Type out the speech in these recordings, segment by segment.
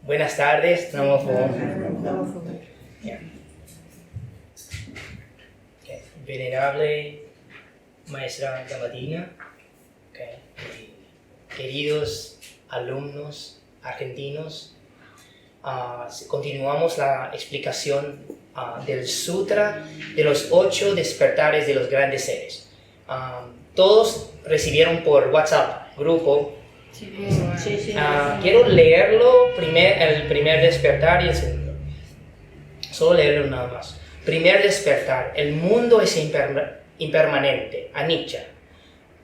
Buenas tardes, Namo Pho. Venerable maestra Dhammadina, queridos alumnos argentinos, continuamos la explicación del Sutra de los 8 despertares de los grandes seres. Todos recibieron por WhatsApp, grupo. Sí. Quiero leerlo, el primer despertar y el segundo. Solo leerlo nada más. Primer despertar. El mundo es impermanente, anicca.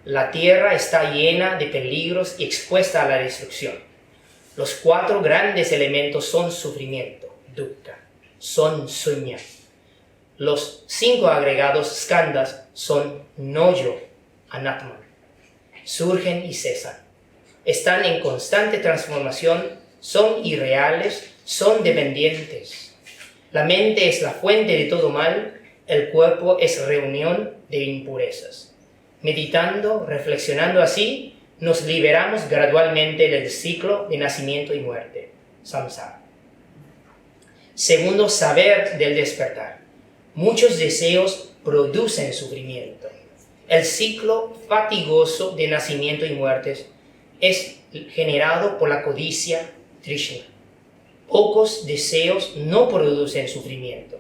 La tierra está llena de peligros y expuesta a la destrucción. Los 4 grandes elementos son sufrimiento, dukkha, son suñña. Los 5 agregados skandhas son no-yo, anatman. Surgen y cesan. Están en constante transformación, son irreales, son dependientes. La mente es la fuente de todo mal, el cuerpo es reunión de impurezas. Meditando, reflexionando así, nos liberamos gradualmente del ciclo de nacimiento y muerte, samsara. Segundo, saber del despertar. Muchos deseos producen sufrimiento. El ciclo fatigoso de nacimiento y muertes es generado por la codicia, trishna. Pocos deseos no producen sufrimiento.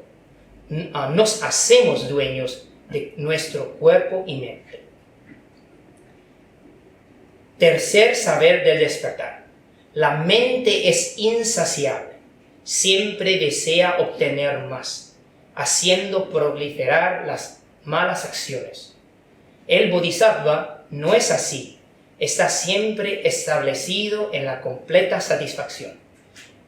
Nos hacemos dueños de nuestro cuerpo y mente. Tercer saber del despertar. La mente es insaciable. Siempre desea obtener más, haciendo proliferar las malas acciones. El bodhisattva no es así. Está siempre establecido en la completa satisfacción.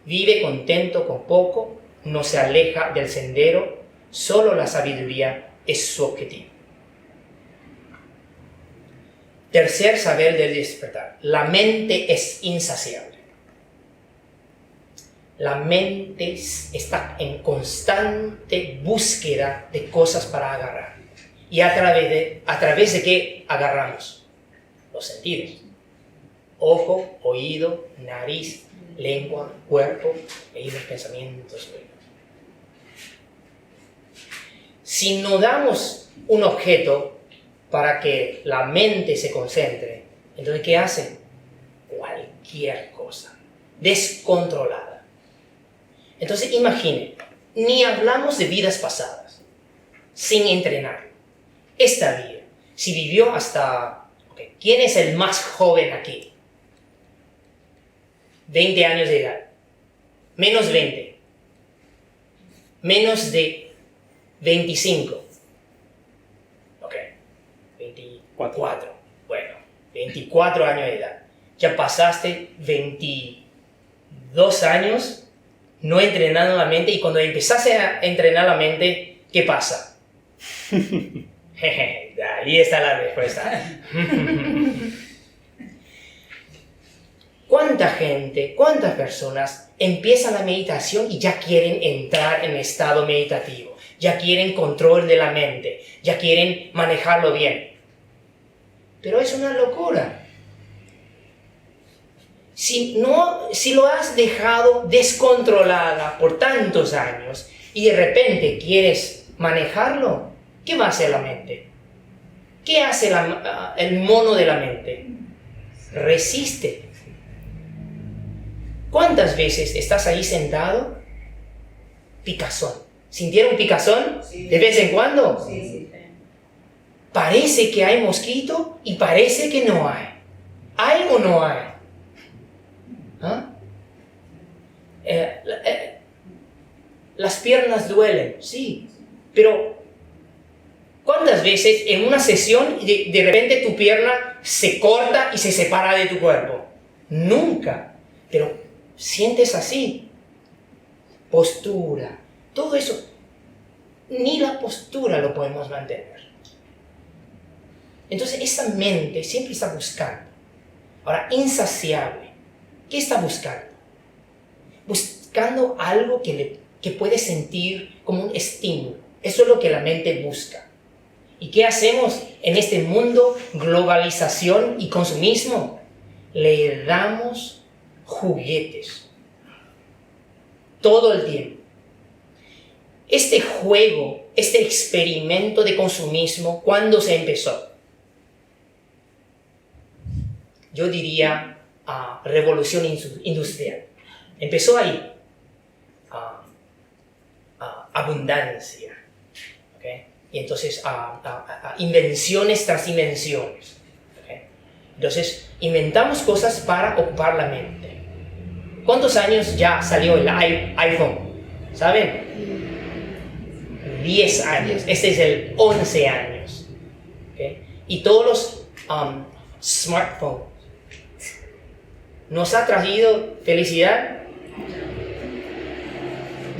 Vive contento con poco, no se aleja del sendero, solo la sabiduría es su objetivo. Tercer saber del despertar. La mente es insaciable. La mente está en constante búsqueda de cosas para agarrar. ¿Y a través de qué agarramos? Los sentidos. Ojo, oído, nariz, lengua, cuerpo y los pensamientos. Si no damos un objeto para que la mente se concentre, entonces ¿qué hace? Cualquier cosa, descontrolada. Entonces imagine, ni hablamos de vidas pasadas, sin entrenar. Esta vida, si vivió hasta... ¿Quién es el más joven aquí? 20 años de edad. Menos 20. Menos de 25. 24. Bueno, 24 años de edad. Ya pasaste 22 años no entrenando la mente, y cuando empezaste a entrenar la mente, ¿qué pasa? Ahí está la respuesta. ¿Cuánta gente, cuántas personas empiezan la meditación y ya quieren entrar en estado meditativo? Ya quieren control de la mente, ya quieren manejarlo bien. Pero es una locura. Si lo has dejado descontrolada por tantos años y de repente quieres manejarlo, ¿qué va a hacer la mente? ¿Qué hace el mono de la mente? Resiste. ¿Cuántas veces estás ahí sentado? Picazón. ¿Sintieron picazón? Sí. ¿De vez en cuando? Sí. Parece que hay mosquito y parece que no hay. ¿Hay o no hay? Las piernas duelen, sí. Pero ¿cuántas veces en una sesión de repente tu pierna se corta y se separa de tu cuerpo? Nunca. Pero sientes así. Postura. Todo eso. Ni la postura lo podemos mantener. Entonces esa mente siempre está buscando. Ahora, insaciable. ¿Qué está buscando? Buscando algo que puede sentir como un estímulo. Eso es lo que la mente busca. ¿Y qué hacemos en este mundo? Globalización y consumismo. Le damos juguetes. todo el tiempo. Este juego, este experimento de consumismo, ¿cuándo se empezó? Yo diría revolución industrial. Empezó ahí. Abundancia. ¿Okay? Y entonces invenciones tras invenciones. ¿Okay? Entonces inventamos cosas para ocupar la mente. ¿Cuántos años ya salió el iPhone? ¿Saben? 10 años. Este es el 11 años. ¿Okay? Y todos los smartphones. ¿Nos ha traído felicidad?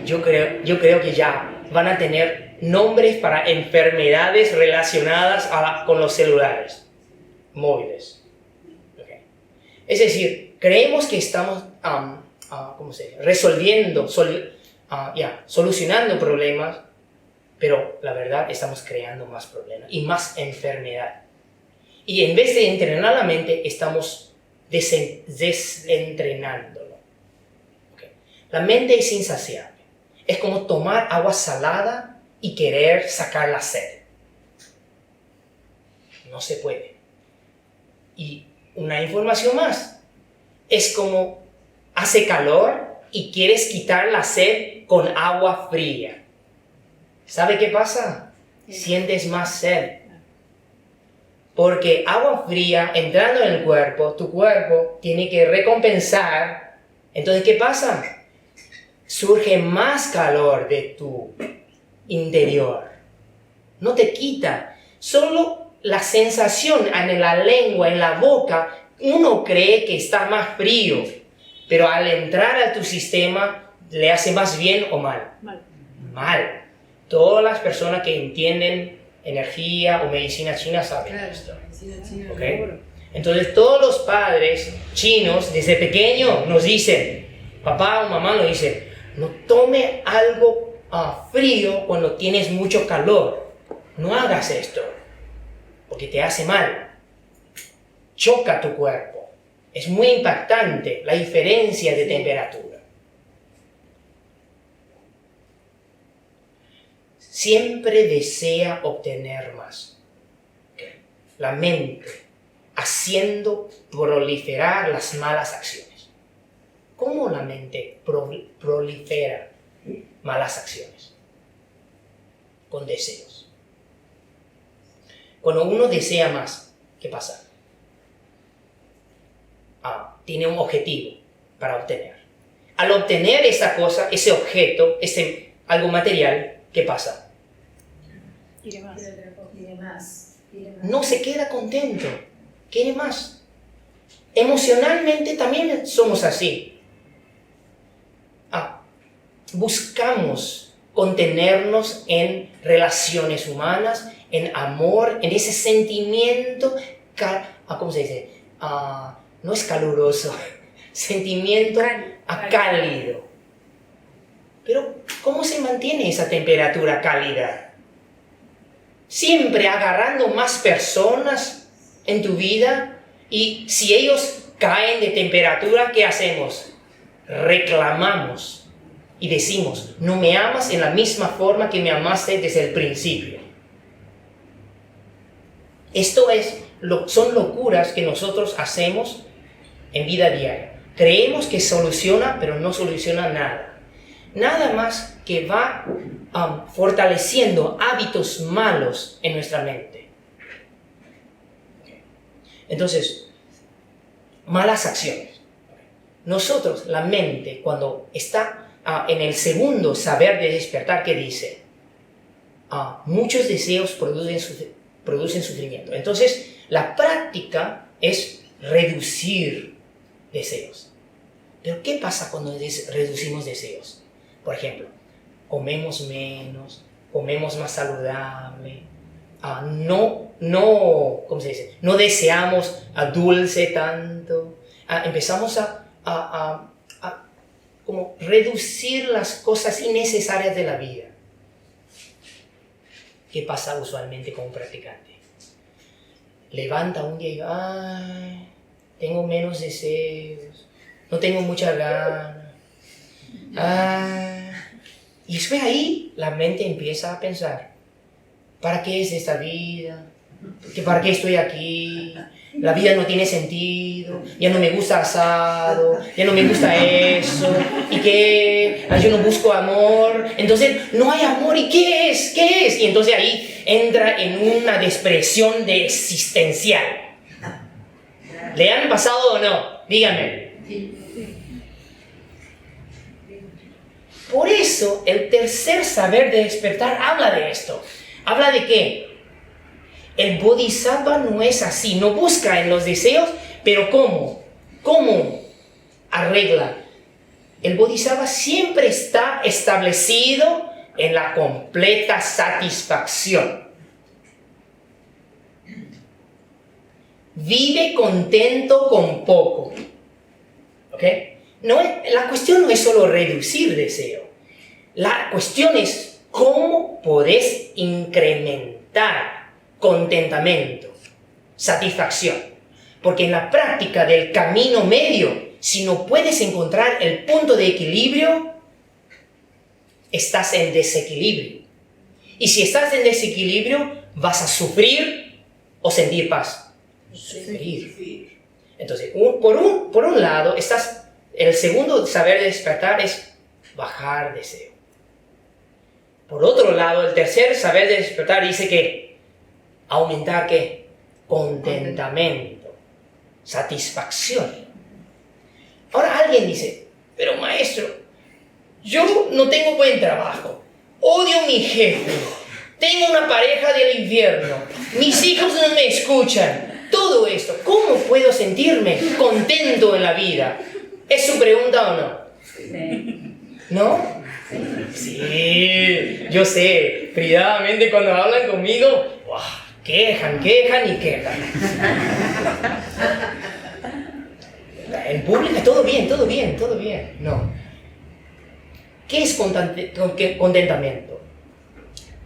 Yo creo que ya van a tener nombres para enfermedades relacionadas con los celulares móviles. Okay. Es decir, creemos que estamos solucionando problemas, pero la verdad estamos creando más problemas y más enfermedad. Y en vez de entrenar la mente, estamos desentrenándolo. Okay. La mente es insaciable. Es como tomar agua salada y querer sacar la sed. No se puede. Y una información más. Es como hace calor y quieres quitar la sed con agua fría. ¿Sabe qué pasa? Sientes más sed. Porque agua fría entrando en el cuerpo, tu cuerpo tiene que recompensar. Entonces, ¿qué pasa? Surge más calor de tu interior. No te quita. Solo la sensación en la lengua, en la boca, uno cree que está más frío. Pero al entrar a tu sistema, ¿le hace más bien o mal? Mal. Todas las personas que entienden energía o medicina china saben esto. ¿Okay? Entonces todos los padres chinos desde pequeño nos dicen, papá o mamá nos dicen, no tome algo frío cuando tienes mucho calor. No hagas esto, porque te hace mal. Choca tu cuerpo. Es muy impactante la diferencia de temperatura. Siempre desea obtener más. Okay. La mente haciendo proliferar las malas acciones. ¿Cómo la mente prolifera malas acciones? Con deseos. Cuando uno desea más, ¿qué pasa? Tiene un objetivo para obtener. Al obtener esa cosa, ese objeto, algo material, ¿qué pasa? Quiere más. No se queda contento, quiere más. Emocionalmente también somos así. Buscamos contenernos en relaciones humanas, en amor, en ese sentimiento, ¿cómo se dice? No es caluroso, sentimiento cálido. Pero, ¿cómo se mantiene esa temperatura cálida? Siempre agarrando más personas en tu vida, y si ellos caen de temperatura, ¿qué hacemos? Reclamamos y decimos, no me amas en la misma forma que me amaste desde el principio. Esto son locuras que nosotros hacemos en vida diaria. Creemos que soluciona, pero no soluciona nada. Nada más que va fortaleciendo hábitos malos en nuestra mente. Entonces, malas acciones. Nosotros, la mente, cuando está en el segundo saber de despertar, ¿qué dice? Muchos deseos producen sufrimiento. Entonces, la práctica es reducir deseos. Pero ¿qué pasa cuando reducimos deseos? Por ejemplo, comemos menos, comemos más saludable, ¿cómo se dice? No deseamos dulce tanto. Empezamos a como reducir las cosas innecesarias de la vida. ¿Qué pasa usualmente con un practicante? Levanta un día y tengo menos deseos, no tengo mucha gana. Y después ahí la mente empieza a pensar, ¿para qué es esta vida? ¿Para qué estoy aquí? La vida no tiene sentido, ya no me gusta asado, ya no me gusta eso, y que yo no busco amor, entonces no hay amor, ¿y qué es? ¿Qué es? Y entonces ahí entra en una depresión existencial. ¿Le han pasado o no? Díganme. Por eso el tercer saber de despertar habla de esto. Habla de que el bodhisattva no es así, no busca en los deseos, pero ¿cómo? ¿Cómo arregla? El bodhisattva siempre está establecido en la completa satisfacción. Vive contento con poco. ¿Ok? La cuestión no es solo reducir deseo. La cuestión es cómo podés incrementar contentamiento, satisfacción. Porque en la práctica del camino medio, si no puedes encontrar el punto de equilibrio, estás en desequilibrio. Y si estás en desequilibrio, vas a sufrir o sentir paz. Sufrir. Entonces, por un lado, el segundo saber de despertar es bajar deseo. Por otro lado, el tercer saber de despertar dice que aumentar ¿qué? Contentamiento, satisfacción. Ahora alguien dice, pero maestro, yo no tengo buen trabajo, odio a mi jefe, tengo una pareja del infierno, mis hijos no me escuchan, todo esto, ¿cómo puedo sentirme contento en la vida? ¿Es su pregunta o no? Sí. ¿No? Sí, yo sé, privadamente cuando hablan conmigo, ¡wow! Quejan y quejan. En público, todo bien. No. ¿Qué es contentamiento?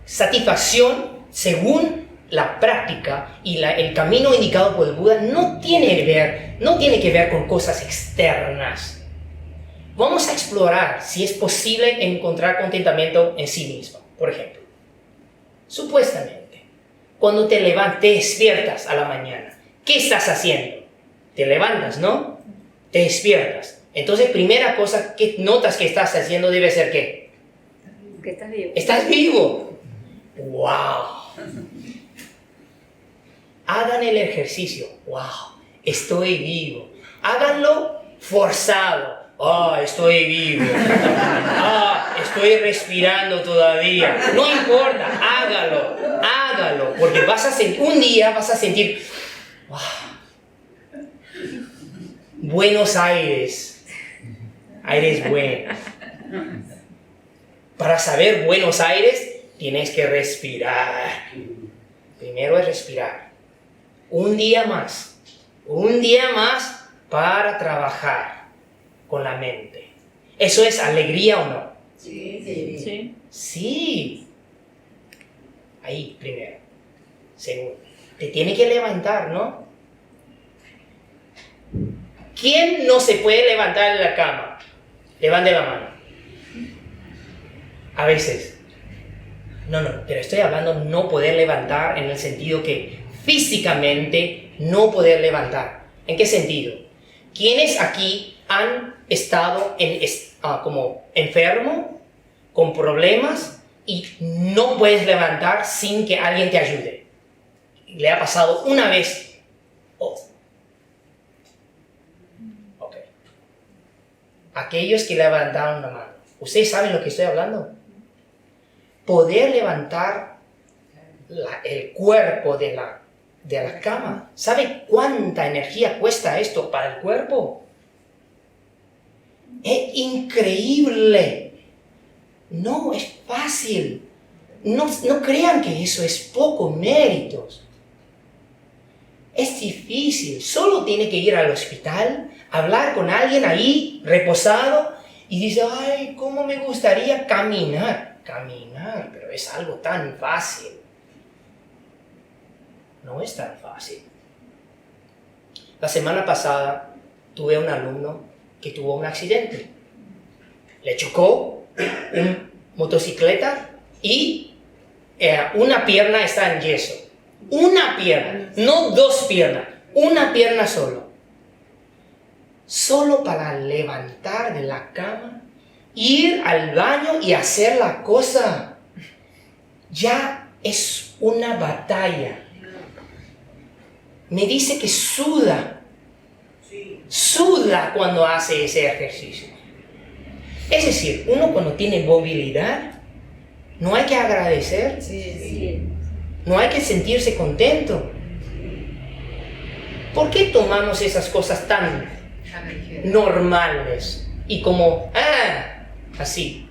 Satisfacción, según la práctica y el camino indicado por el Buda, no tiene que ver con cosas externas. Vamos a explorar si es posible encontrar contentamiento en sí mismo. Por ejemplo, supuestamente, cuando te despiertas a la mañana, ¿qué estás haciendo? Te levantas, ¿no? Te despiertas. Entonces, primera cosa que notas que estás haciendo debe ser ¿qué? Que estás vivo. ¡Estás vivo! ¡Wow! Hagan el ejercicio. ¡Wow! Estoy vivo. Háganlo forzado. Estoy vivo. Estoy respirando todavía. No importa, hágalo, porque un día vas a sentir, wow, Buenos Aires, aires buenos. Para saber Buenos Aires, tienes que respirar. Primero es respirar. Un día más para trabajar con la mente. ¿Eso es alegría o no? Sí. Sí. Ahí, primero. Segundo, te tiene que levantar, ¿no? ¿Quién no se puede levantar de la cama? Levante la mano. A veces. No, pero estoy hablando no poder levantar en el sentido que físicamente no poder levantar. ¿En qué sentido? ¿Quiénes aquí han estado como enfermo, con problemas y no puedes levantar sin que alguien te ayude? ¿Le ha pasado una vez? Ok. Aquellos que levantaron la mano, ¿ustedes saben lo que estoy hablando? Poder levantar el cuerpo de la cama. ¿Sabe cuánta energía cuesta esto para el cuerpo? Es increíble. No es fácil. No crean que eso es poco méritos. Es difícil. Solo tiene que ir al hospital, hablar con alguien ahí, reposado, y dice, ay, cómo me gustaría caminar, pero es algo tan fácil. No es tan fácil. La semana pasada tuve un alumno que tuvo un accidente. le chocó una motocicleta y una pierna está en yeso. Una pierna, no dos piernas, una pierna solo. Solo para levantar de la cama, ir al baño y hacer la cosa. Ya es una batalla. Me dice que suda cuando hace ese ejercicio. Es decir, uno cuando tiene movilidad, no hay que agradecer, no hay que sentirse contento. ¿Por qué tomamos esas cosas tan normales y como, así?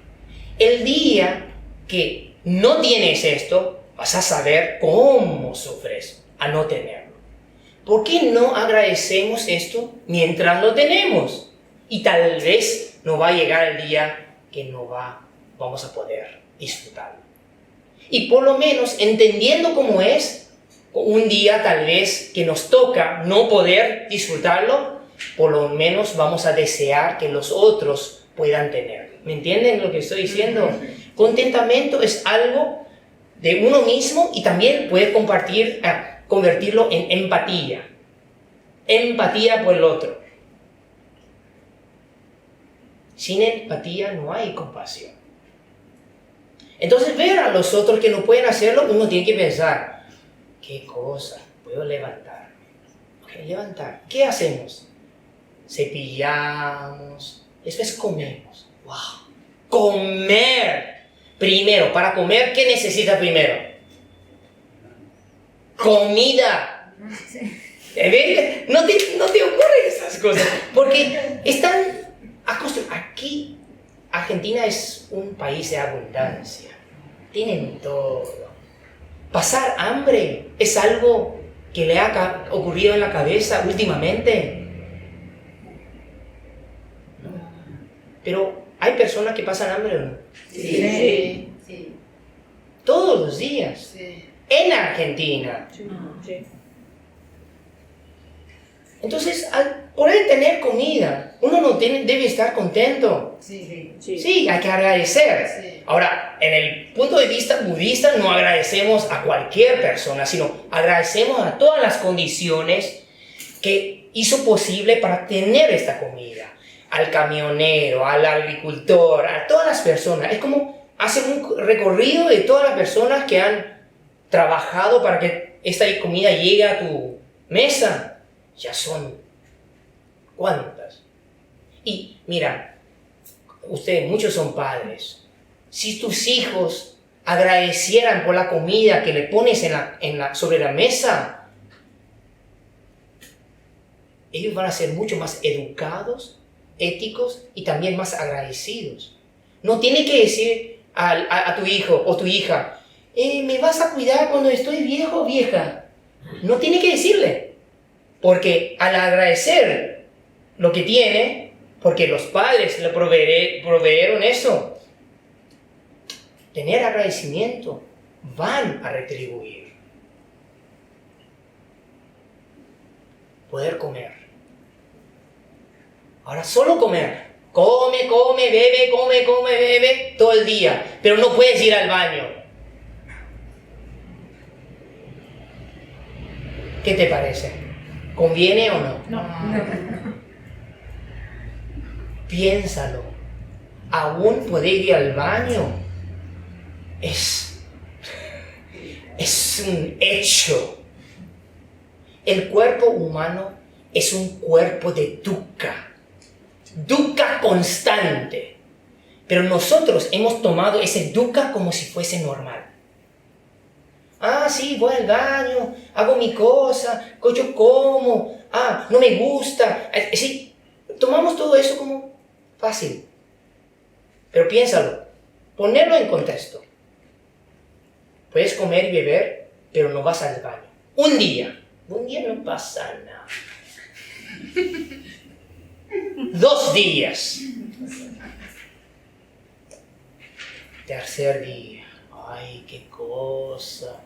El día que no tienes esto, vas a saber cómo sufres a no tenerlo. ¿Por qué no agradecemos esto mientras lo tenemos? Y tal vez no va a llegar el día que no vamos a poder disfrutarlo. Y por lo menos entendiendo cómo es, un día tal vez que nos toca no poder disfrutarlo, por lo menos vamos a desear que los otros puedan tenerlo. ¿Me entienden lo que estoy diciendo? Contentamiento es algo de uno mismo y también puede convertirlo en empatía. Empatía por el otro. Sin empatía no hay compasión. Entonces, ver a los otros que no pueden hacerlo, uno tiene que pensar, ¿qué cosa? Puedo levantarme. Levantar. ¿Qué hacemos? Cepillamos, después comemos. ¡Wow! Comer. Primero, para comer, ¿qué necesita primero? Comida. No te ocurren esas cosas, porque están acostumbrados. Aquí, Argentina es un país de abundancia. Tienen todo. Pasar hambre es algo que le ha ocurrido en la cabeza últimamente. ¿No? Pero hay personas que pasan hambre, ¿o no? Sí. Todos los días. Sí. En Argentina. Sí. Entonces, al poder tener comida, uno no debe estar contento. Sí, hay que agradecer. Sí. Ahora, en el punto de vista budista, no agradecemos a cualquier persona, sino agradecemos a todas las condiciones que hizo posible para tener esta comida. Al camionero, al agricultor, a todas las personas. Es como hacer un recorrido de todas las personas que han trabajado para que esta comida llegue a tu mesa. Ya son ¿cuántas? Y mira, ustedes muchos son padres. Si tus hijos agradecieran por la comida que le pones sobre la mesa, ellos van a ser mucho más educados, éticos y también más agradecidos. No tiene que decir a tu hijo o tu hija, ¿me vas a cuidar cuando estoy viejo o vieja? No tiene que decirle. Porque al agradecer lo que tiene, porque los padres le proveyeron eso, tener agradecimiento, van a retribuir. Poder comer. Ahora solo comer. Come, bebe todo el día, pero no puedes ir al baño. ¿Qué te parece? ¿Conviene o no? No. Piénsalo. Aún poder ir al baño es un hecho. El cuerpo humano es un cuerpo de dukkha constante. Pero nosotros hemos tomado ese dukkha como si fuese normal. Sí, voy al baño, hago mi cosa, yo como, no me gusta. Sí, tomamos todo eso como fácil. Pero piénsalo, ponerlo en contexto. Puedes comer y beber, pero no vas al baño. Un día no pasa nada. 2 días. Tercer día. Ay, qué cosa.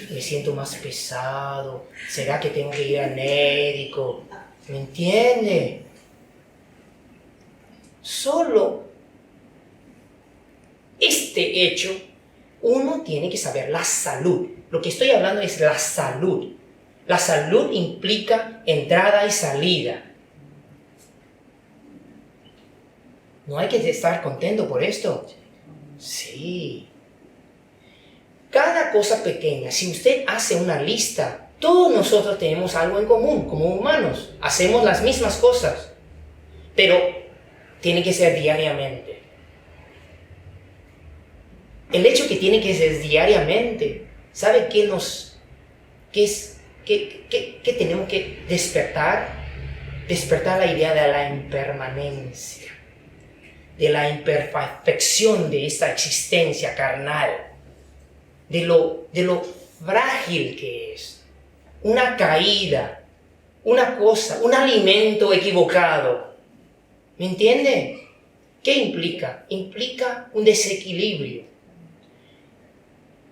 Me siento más pesado. ¿Será que tengo que ir al médico? ¿Me entiende? Solo este hecho, uno tiene que saber la salud. Lo que estoy hablando es la salud. La salud implica entrada y salida. ¿No hay que estar contento por esto? Sí. Cada cosa pequeña, si usted hace una lista, todos nosotros tenemos algo en común, como humanos. Hacemos las mismas cosas, pero tiene que ser diariamente. El hecho que tiene que ser diariamente, ¿sabe qué tenemos que despertar? Despertar la idea de la impermanencia, de la imperfección de esta existencia carnal, de lo frágil que es. Una caída, una cosa, un alimento equivocado. ¿Me entiende? ¿Qué implica? Implica un desequilibrio.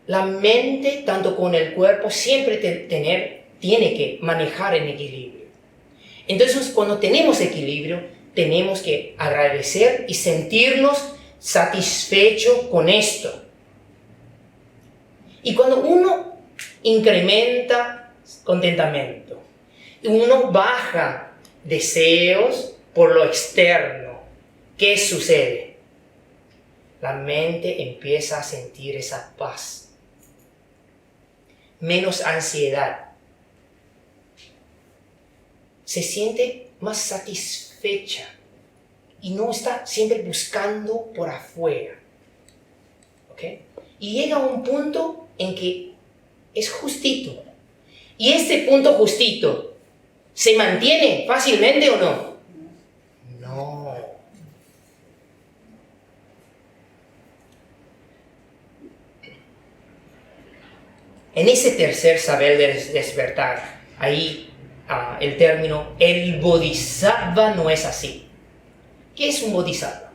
La mente, tanto con el cuerpo, siempre tiene que manejar en equilibrio. Entonces, cuando tenemos equilibrio, tenemos que agradecer y sentirnos satisfechos con esto. Y cuando uno incrementa contentamiento, uno baja deseos por lo externo, ¿qué sucede? La mente empieza a sentir esa paz. Menos ansiedad. Se siente más satisfecha y no está siempre buscando por afuera. ¿Ok? Y llega a un punto en que es justito. Y este punto justito, ¿se mantiene fácilmente o no? No. En ese tercer saber de despertar, ahí el término, el bodhisattva no es así. ¿Qué es un bodhisattva?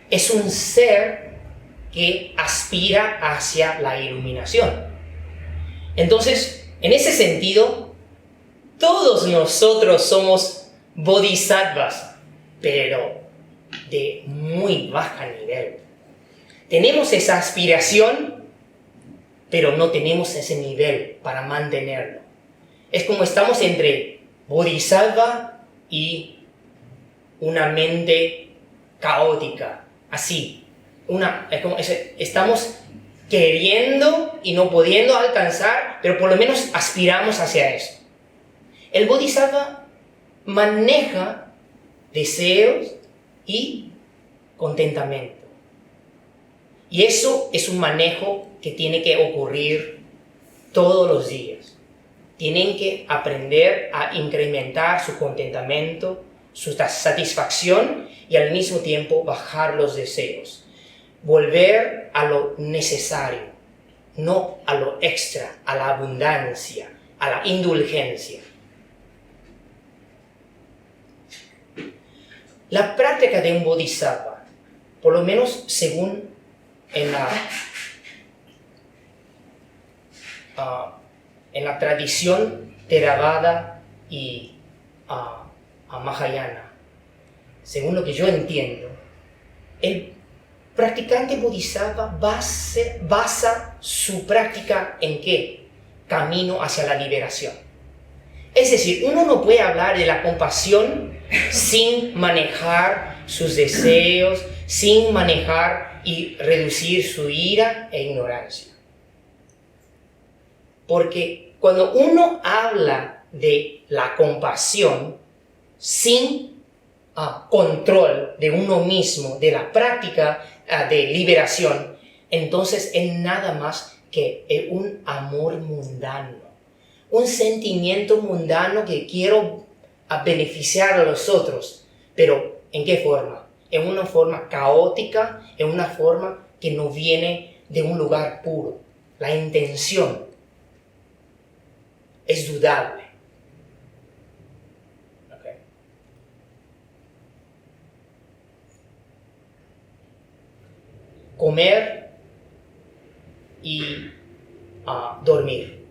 Es un ser que aspira hacia la iluminación. Entonces, en ese sentido, todos nosotros somos bodhisattvas, pero de muy bajo nivel. Tenemos esa aspiración, pero no tenemos ese nivel para mantenerlo. Es como estamos entre bodhisattva y una mente caótica, así. Estamos queriendo y no pudiendo alcanzar, pero por lo menos aspiramos hacia eso. El bodhisattva maneja deseos y contentamiento. Y eso es un manejo que tiene que ocurrir todos los días. Tienen que aprender a incrementar su contentamiento, su satisfacción y al mismo tiempo bajar los deseos. Volver a lo necesario, no a lo extra, a la abundancia, a la indulgencia. La práctica de un bodhisattva, por lo menos según en la tradición Theravada y Mahayana, según lo que yo entiendo, el practicante bodhisattva basa su práctica en ¿qué? Camino hacia la liberación. Es decir, uno no puede hablar de la compasión sin manejar sus deseos, sin manejar y reducir su ira e ignorancia. Porque cuando uno habla de la compasión sin control de uno mismo, de la práctica de liberación, entonces es nada más que un amor mundano, un sentimiento mundano que quiero beneficiar a los otros, pero ¿en qué forma? En una forma caótica, en una forma que no viene de un lugar puro. La intención es dudable. Okay. Comer y dormir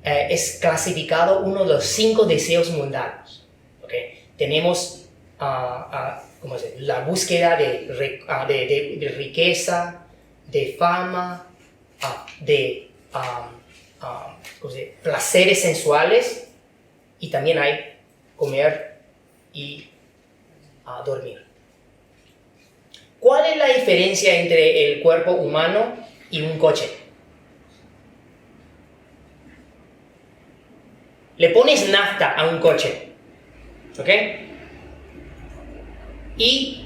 es clasificado uno de los 5 deseos mundanos. Okay. Tenemos ¿cómo se dice? La búsqueda de riqueza, de fama, ¿cómo se dice? Placeres sensuales, y también hay comer y dormir. ¿Cuál es la diferencia entre el cuerpo humano y un coche? Le pones nafta a un coche, ¿ok? Y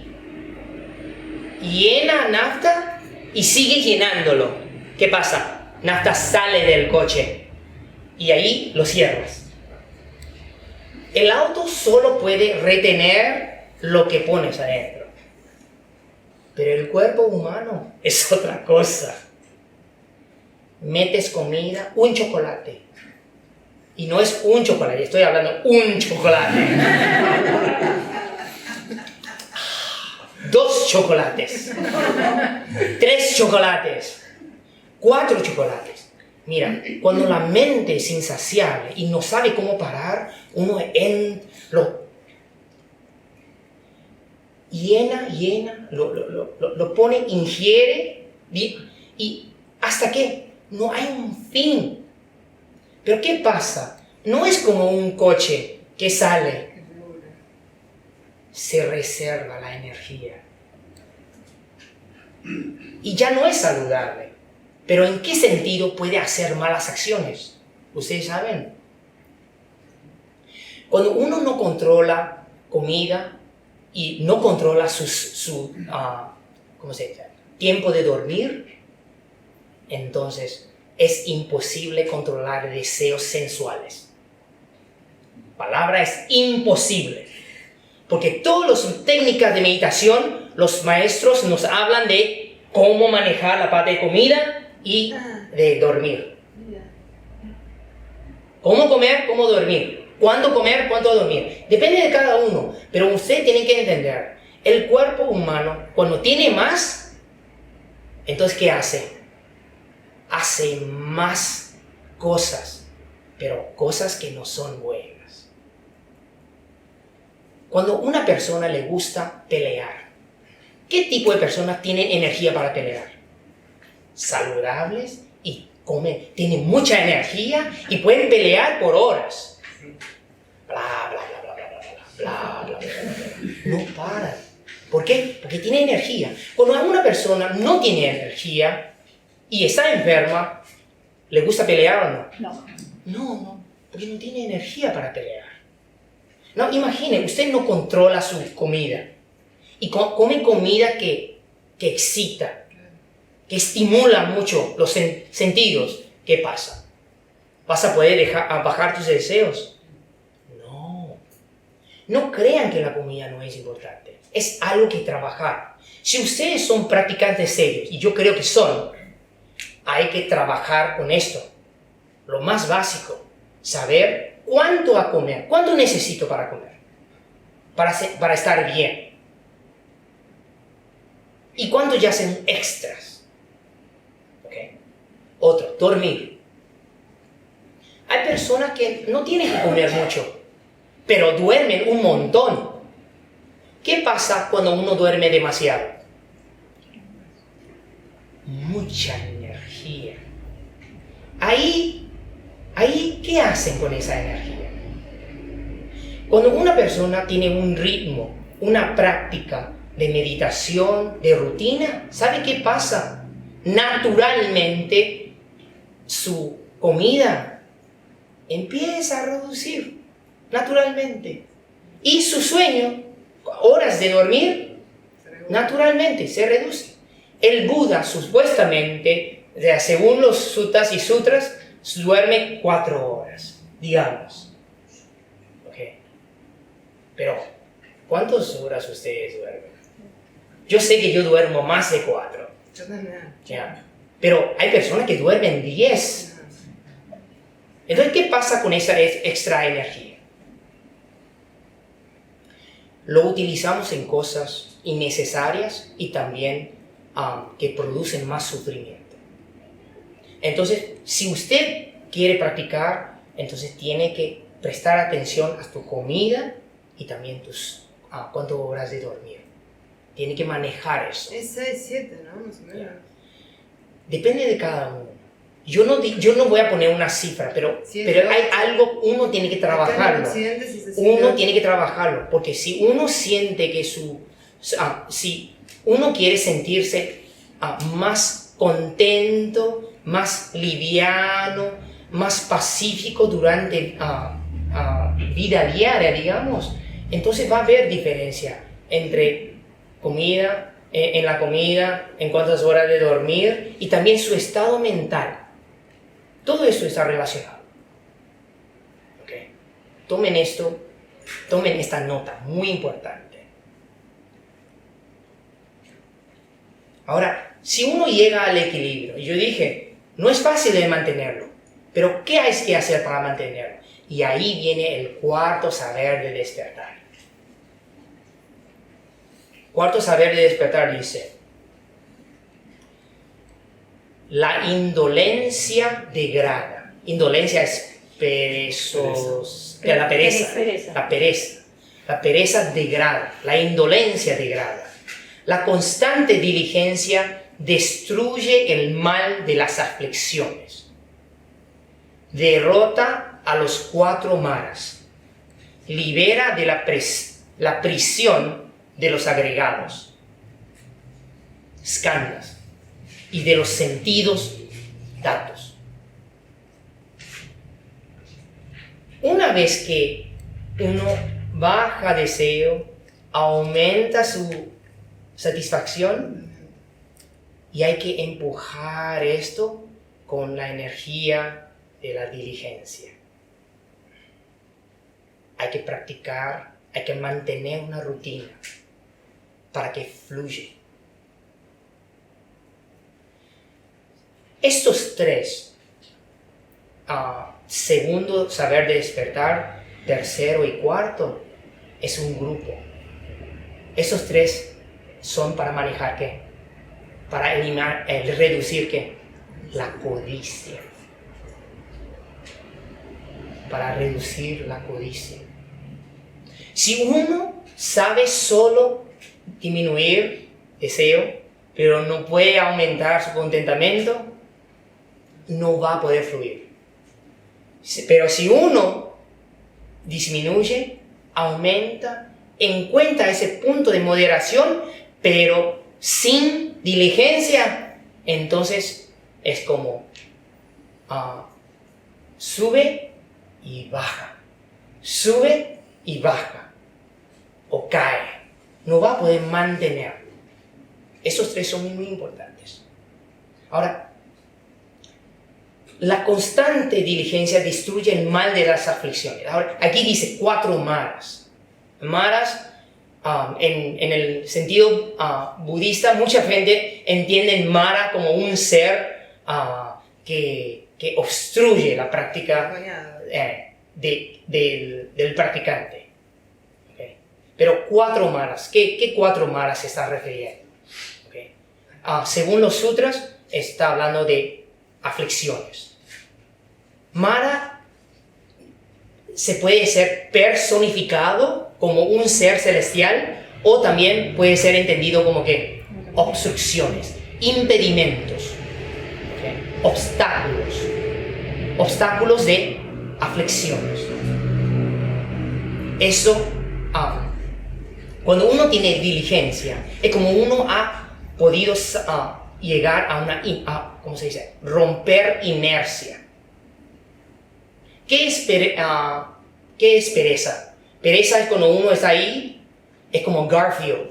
llena nafta y sigue llenándolo. ¿Qué pasa? Nafta sale del coche y ahí lo cierras. El auto solo puede retener lo que pones adentro. Pero el cuerpo humano es otra cosa. Metes comida, un chocolate. Y no es un chocolate, estoy hablando un chocolate. 2 chocolates. 3 chocolates. 4 chocolates. Mira, cuando la mente es insaciable y no sabe cómo parar, uno lo llena, lo pone, ingiere, y hasta que no hay un fin. Pero ¿qué pasa? No es como un coche que sale, se reserva la energía. Y ya no es saludable. Pero ¿en qué sentido puede hacer malas acciones? ¿Ustedes saben? Cuando uno no controla comida y no controla ¿cómo se dice? Tiempo de dormir, entonces es imposible controlar deseos sensuales. Palabra es imposible. Porque todas las técnicas de meditación, los maestros nos hablan de cómo manejar la parte de comida y de dormir. Cómo comer, cómo dormir. Cuándo comer, cuándo dormir. Depende de cada uno. Pero usted tiene que entender, el cuerpo humano, cuando tiene más, entonces ¿qué hace? Hace más cosas, pero cosas que no son buenas. Cuando a una persona le gusta pelear, ¿qué tipo de personas tienen energía para pelear? Saludables y tienen mucha energía y pueden pelear por horas. Bla, bla, bla, bla, bla, bla, bla, bla, bla. No paran. ¿Por qué? Porque tiene energía. Cuando a una persona no tiene energía y está enferma, ¿le gusta pelear o no? No, porque no tiene energía para pelear. No, imagine, usted no controla su comida y come comida que excita, que estimula mucho los sentidos. ¿Qué pasa? ¿Vas a poder bajar tus deseos? No crean que la comida no es importante. Es algo que trabajar. Si ustedes son practicantes serios, y yo creo que son, hay que trabajar con esto. Lo más básico, saber cuánto a comer, cuánto necesito para comer, para estar bien. Y cuánto ya hacen extras. ¿Okay? Otro, dormir. Hay personas que no tienen que comer mucho, pero duermen un montón. ¿Qué pasa cuando uno duerme demasiado? Mucha energía. Ahí, ¿qué hacen con esa energía? Cuando una persona tiene un ritmo, una práctica de meditación, de rutina, ¿sabe qué pasa? Naturalmente, su comida empieza a reducir. Naturalmente. Y su sueño, horas de dormir, naturalmente se reduce. El Buda, supuestamente, según los suttas y sutras, duerme 4 horas, digamos. Okay. Pero, ¿cuántas horas ustedes duermen? Yo sé que yo duermo más de 4. Yo también. Yeah. Pero hay personas que duermen 10. Entonces, ¿qué pasa con esa extra energía? Lo utilizamos en cosas innecesarias y también que producen más sufrimiento. Entonces, si usted quiere practicar, entonces tiene que prestar atención a tu comida y también tus cuántas horas de dormir. Tiene que manejar eso. Es 6, 7, ¿no? Más o menos. Depende de cada uno. Yo no voy a poner una cifra, pero hay algo, uno tiene que trabajarlo. Uno tiene que trabajarlo, porque si uno siente que si uno quiere sentirse más contento, más liviano, más pacífico durante vida diaria, digamos, entonces va a haber diferencia entre comida, en la comida, en cuántas horas de dormir y también su estado mental. Todo esto está relacionado. ¿Okay? Tomen esta nota, muy importante. Ahora, si uno llega al equilibrio, y yo dije, no es fácil de mantenerlo, pero ¿qué hay que hacer para mantenerlo? Y ahí viene el cuarto saber de despertar. Cuarto saber de despertar dice, la indolencia degrada. Indolencia es la pereza. La pereza degrada, la indolencia degrada. La constante diligencia destruye el mal de las aflicciones. Derrota a los 4 maras. Libera de la prisión de los agregados, skandhas, y de los sentidos datos. Una vez que uno baja deseo, aumenta su satisfacción y hay que empujar esto con la energía de la diligencia. Hay que practicar, hay que mantener una rutina para que fluya. Estos 3, segundo saber de despertar, tercero y cuarto, es un grupo. Esos 3 son para manejar ¿qué? Para eliminar, reducir ¿qué? La codicia. Para reducir la codicia. Si uno sabe solo disminuir deseo, pero no puede aumentar su contentamiento, no va a poder fluir. Pero si uno disminuye, aumenta, encuentra ese punto de moderación, pero sin diligencia, entonces es como sube y baja, sube y baja, o cae. No va a poder mantener. Esos 3 son muy importantes. Ahora, la constante diligencia destruye el mal de las aflicciones. Ahora, aquí dice 4 maras. Maras, en el sentido budista, mucha gente entiende Mara como un ser que obstruye la práctica del practicante. ¿Okay? Pero 4 maras, ¿qué 4 maras se está refiriendo? ¿Okay? Según los sutras, está hablando de aflicciones. Mara se puede ser personificado como un ser celestial o también puede ser entendido como que obstrucciones, impedimentos, ¿okay? Obstáculos de aflicciones. Eso, cuando uno tiene diligencia, es como uno ha podido llegar a una, ¿cómo se dice? Romper inercia. ¿Qué es pereza? Pereza es cuando uno está ahí, es como Garfield.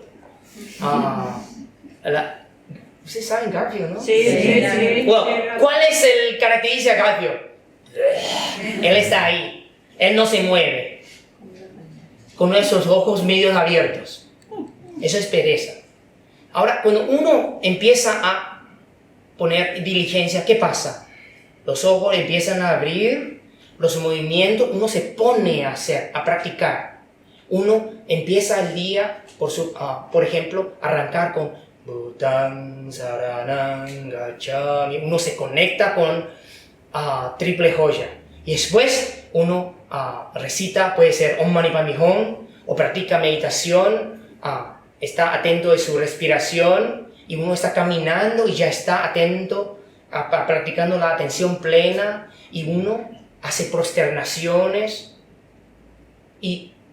¿Ustedes saben Garfield, no? Sí. Bueno, ¿cuál es el característica de Garfield? Él está ahí, él no se mueve, con esos ojos medio abiertos. Eso es pereza. Ahora, cuando uno empieza a poner diligencia, ¿qué pasa? Los ojos empiezan a abrir, los movimientos, uno se pone a hacer, a practicar. Uno empieza el día, por ejemplo, arrancar con Bhutang Saranang Gacchami. Uno se conecta con triple joya. Y después uno recita, puede ser Om Mani Padme Hum, o practica meditación, está atento de su respiración y uno está caminando y ya está atento, practicando la atención plena y uno hace prosternaciones,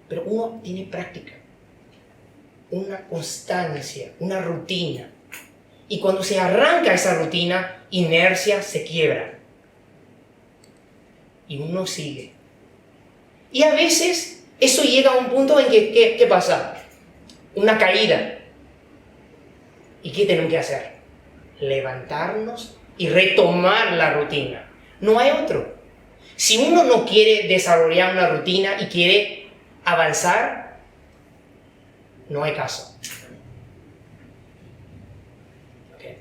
pero uno tiene práctica, una constancia, una rutina. Y cuando se arranca esa rutina, inercia se quiebra. Y uno sigue. Y a veces eso llega a un punto en que, ¿qué pasa? Una caída. ¿Y qué tenemos que hacer? Levantarnos y retomar la rutina. No hay otro. Si uno no quiere desarrollar una rutina y quiere avanzar, no hay caso. Okay.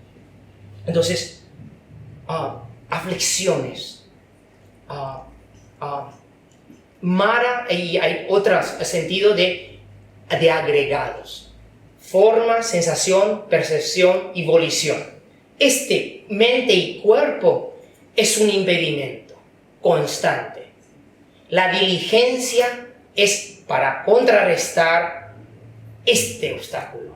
Entonces, aflicciones. Mara, y hay otros sentidos de agregados. Forma, sensación, percepción y volición. Mente y cuerpo es un impedimento constante. La diligencia es para contrarrestar este obstáculo.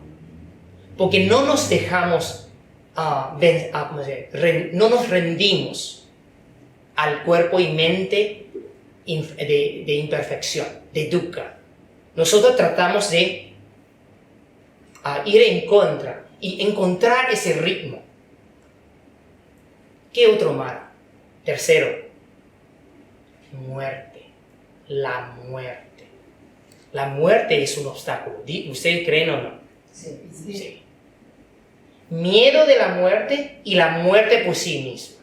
Porque no nos dejamos, no nos rendimos al cuerpo y mente de imperfección, de dukkha. Nosotros tratamos de ir en contra y encontrar ese ritmo. ¿Qué otro Mara? Tercero, muerte. La muerte. La muerte es un obstáculo. ¿Ustedes creen o no? Sí. Sí. Miedo de la muerte y la muerte por sí misma.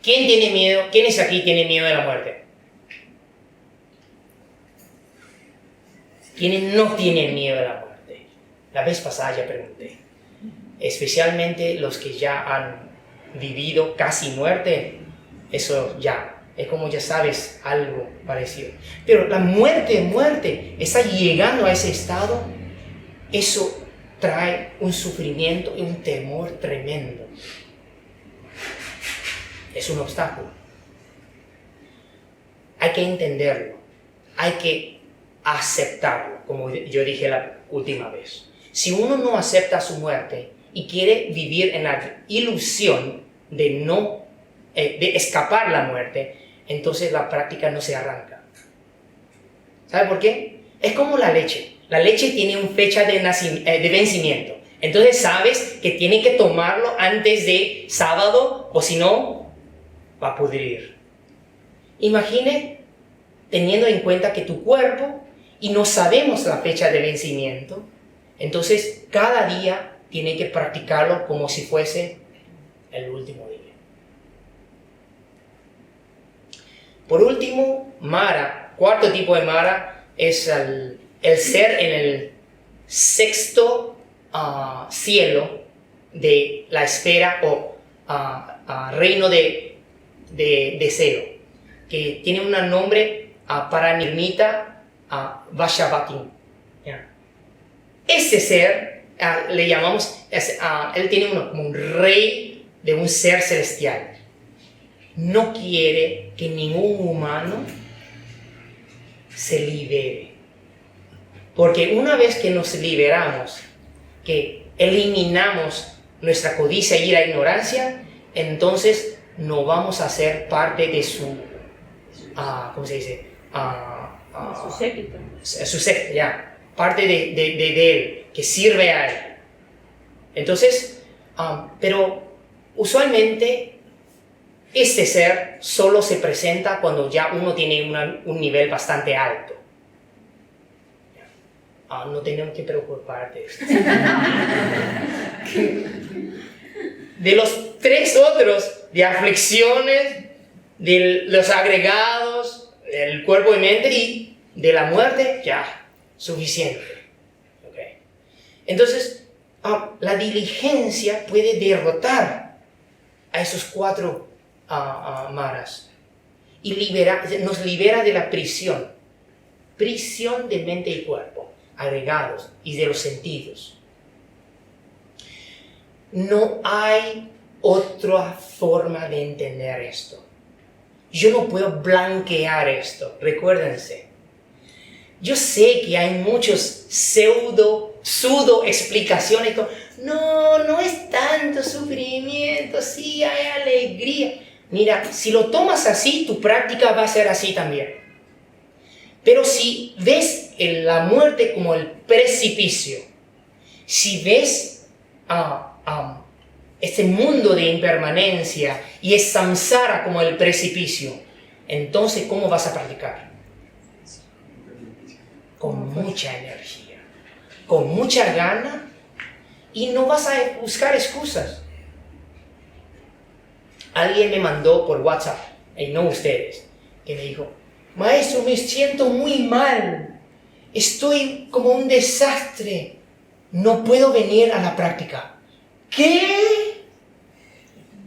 ¿Quién tiene miedo? ¿Quiénes aquí tienen miedo de la muerte? ¿Quiénes no tienen miedo de la muerte? La vez pasada ya pregunté. Especialmente los que ya han vivido casi muerte. Eso ya, es como ya sabes algo parecido. Pero la muerte, está llegando a ese estado. Eso trae un sufrimiento y un temor tremendo. Es un obstáculo. Hay que entenderlo. Hay que aceptarlo, como yo dije la última vez. Si uno no acepta su muerte y quiere vivir en la ilusión de escapar la muerte, entonces la práctica no se arranca. ¿Sabe por qué? Es como la leche. La leche tiene una fecha de vencimiento. Entonces sabes que tienes que tomarlo antes de sábado o si no, va a pudrir. Imagine teniendo en cuenta que tu cuerpo, y no sabemos la fecha de vencimiento, entonces cada día tiene que practicarlo como si fuese el último día. Por último, Mara, cuarto tipo de Mara, es el ser en el sexto cielo de la esfera o reino de deseo, que tiene un nombre Paranirmita Vaishavatim. Ese ser le llamamos, él tiene como un rey de un ser celestial. No quiere que ningún humano se libere. Porque una vez que nos liberamos, que eliminamos nuestra codicia y la ignorancia, entonces no vamos a ser parte de su, ¿cómo se dice? Su séquito. Su séquito, ya. Parte de él, que sirve a él. Entonces, pero usualmente este ser solo se presenta cuando ya uno tiene un nivel bastante alto. No tenemos que preocupar de esto. De los tres otros, de aflicciones, de los agregados, del cuerpo y mente y de la muerte, ya, suficiente. Okay. Entonces, la diligencia puede derrotar a esos cuatro maras y nos libera de la prisión de mente y cuerpo, agregados y de los sentidos. No hay otra forma de entender esto. Yo no puedo blanquear esto. Recuérdense, Yo sé que hay muchos pseudo explicaciones. No, no es tanto sufrimiento, sí hay alegría. Mira, si lo tomas así, tu práctica va a ser así también. Pero si ves la muerte como el precipicio, si ves este mundo de impermanencia y es samsara como el precipicio, entonces ¿cómo vas a practicar? Con mucha energía, con mucha gana, y no vas a buscar excusas. Alguien me mandó por WhatsApp, y no ustedes, que me dijo: maestro, me siento muy mal, estoy como un desastre, no puedo venir a la práctica. ¿Qué?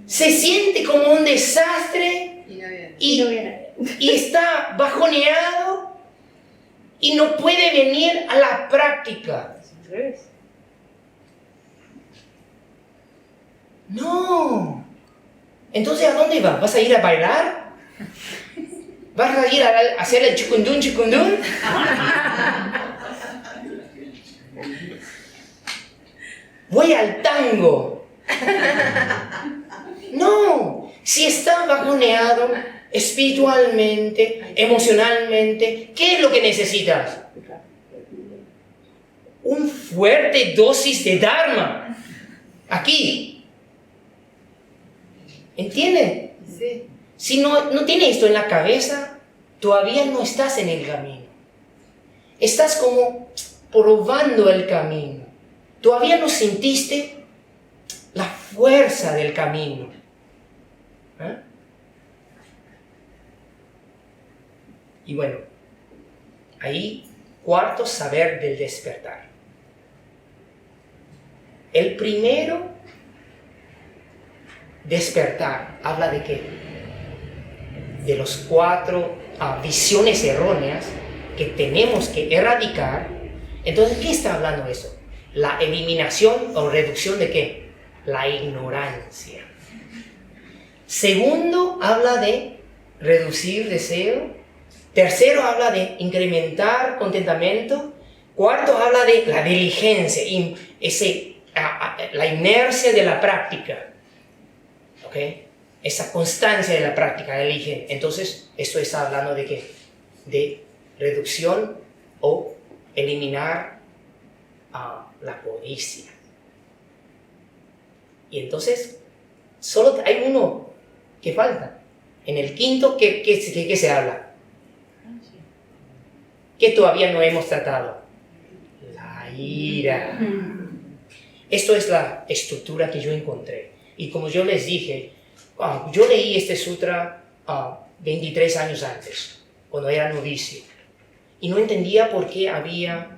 ¿Se siente como un desastre? Y no viene. No viene. Y está bajoneado y no puede venir a la práctica. No. Entonces, ¿a dónde vas? ¿Vas a ir a bailar? ¿Vas a ir a hacer el chukundún? Voy al tango. No. Si está bajoneado espiritualmente, emocionalmente, ¿qué es lo que necesitas? Un fuerte dosis de Dharma. Aquí. ¿Entienden? Sí. Si no tienes esto en la cabeza, todavía no estás en el camino. Estás como probando el camino. Todavía no sentiste la fuerza del camino. ¿Eh? Y bueno, ahí, cuarto, saber del despertar. El primero, despertar, habla de qué? De los 4 visiones erróneas que tenemos que erradicar. Entonces, ¿qué está hablando eso? La eliminación o reducción de qué? La ignorancia. Segundo, habla de reducir deseo. Tercero, habla de incrementar contentamiento. Cuarto, habla de la diligencia, la inercia de la práctica. ¿Ok? Esa constancia de la práctica, elige. Entonces, esto está hablando de qué? De reducción o eliminar la codicia. Y entonces, solo hay uno que falta. En el quinto, ¿qué se habla? Que todavía no hemos tratado. La ira. Esto es la estructura que yo encontré. Y como yo les dije, yo leí este sutra 23 años antes, cuando era novicio, y no entendía por qué había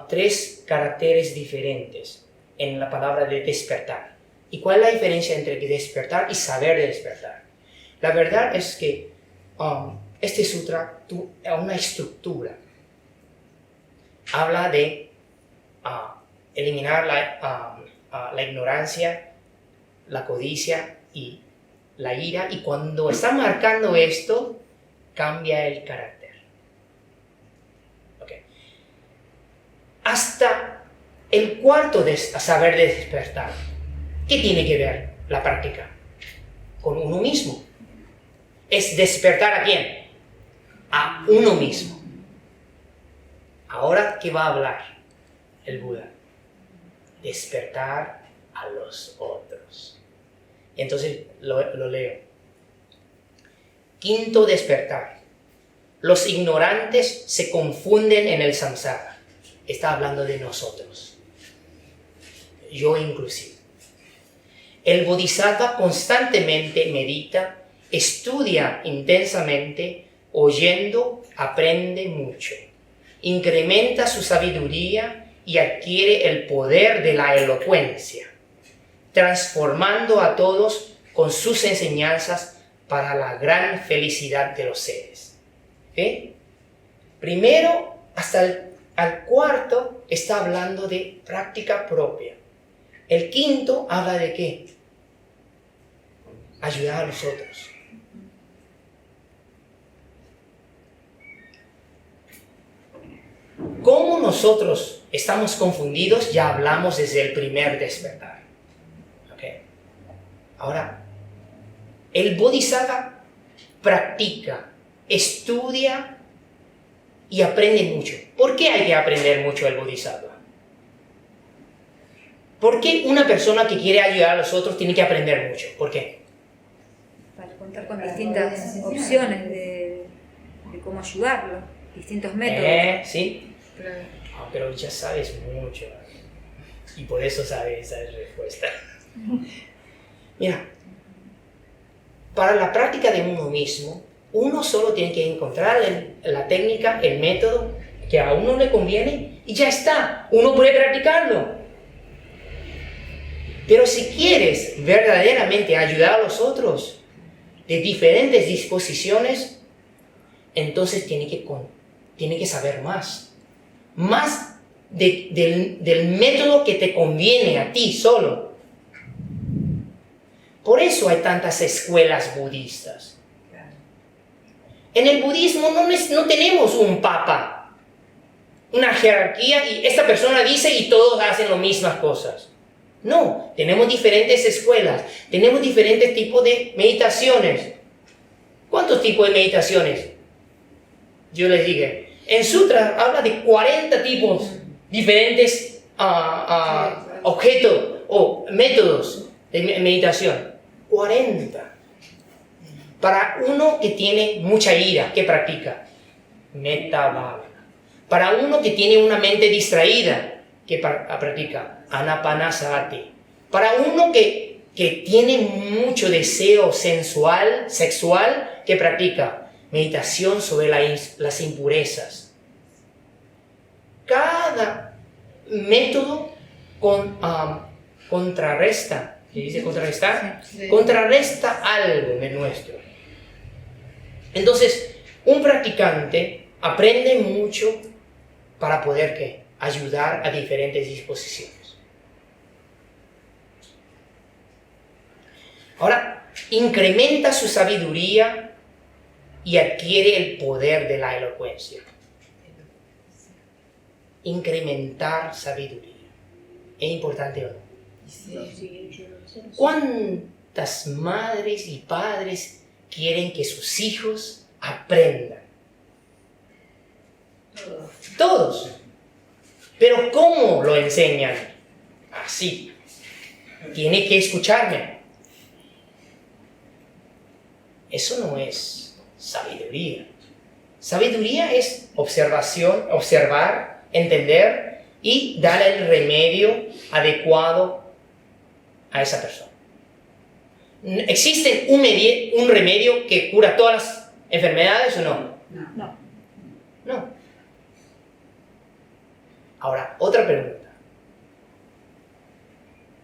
3 caracteres diferentes en la palabra de despertar. ¿Y cuál es la diferencia entre despertar y saber de despertar? La verdad es que este sutra tiene una estructura. Habla de eliminar la ignorancia, la codicia y la ira, y cuando está marcando esto, cambia el carácter. Okay. Hasta el cuarto de saber de despertar. ¿Qué tiene que ver la práctica? Con uno mismo. ¿Es despertar a quién? A uno mismo. Ahora, ¿qué va a hablar el Buda? Despertar a los otros. Entonces lo leo. Quinto despertar. Los ignorantes se confunden en el samsara. Está hablando de nosotros. Yo inclusive. El bodhisattva constantemente medita, estudia intensamente, oyendo, aprende mucho. Incrementa su sabiduría y adquiere el poder de la elocuencia, transformando a todos con sus enseñanzas para la gran felicidad de los seres. ¿Okay? Primero, hasta el cuarto, está hablando de práctica propia. El quinto habla de ¿qué? Ayudar a los otros. nosotros estamos confundidos, ya hablamos desde el primer despertar. ¿Okay? Ahora, el Bodhisattva practica, estudia y aprende mucho. ¿Por qué hay que aprender mucho el Bodhisattva? ¿Por qué una persona que quiere ayudar a los otros tiene que aprender mucho? ¿Por qué? Para contar con distintas opciones de cómo ayudarlo, distintos métodos. ¿Sí? Claro. Pero ya sabes mucho. Y por eso sabes esa respuesta. Mira, para la práctica de uno mismo, uno solo tiene que encontrar la técnica, el método que a uno le conviene y ya está. Uno puede practicarlo. Pero si quieres verdaderamente ayudar a los otros de diferentes disposiciones, entonces tiene que saber más. Más del método que te conviene a ti solo. Por eso hay tantas escuelas budistas. En el budismo no tenemos un papa, una jerarquía y esta persona dice y todos hacen las mismas cosas. No, tenemos diferentes escuelas, tenemos diferentes tipos de meditaciones. ¿Cuántos tipos de meditaciones? Yo les dije, en Sutra habla de 40 tipos diferentes objetos o métodos de meditación. 40. Para uno que tiene mucha ira, ¿qué practica? Metta Bhavana. Para uno que tiene una mente distraída, ¿qué practica? Anapanasati. Para uno que tiene mucho deseo sexual, ¿qué practica? Meditación sobre las impurezas. Cada método contrarresta. ¿Se dice contrarrestar? Sí. Contrarresta algo de nuestro. Entonces, un practicante aprende mucho para poder ¿qué? Ayudar a diferentes disposiciones. Ahora, incrementa su sabiduría y adquiere el poder de la elocuencia. Incrementar sabiduría. ¿Es importante o no? ¿Cuántas madres y padres quieren que sus hijos aprendan? Todos. Pero ¿cómo lo enseñan? Así. Tiene que escucharme. Eso no es sabiduría. Sabiduría es observar, entender y dar el remedio adecuado a esa persona. ¿Existe un remedio que cura todas las enfermedades o no? No. No. Ahora, otra pregunta.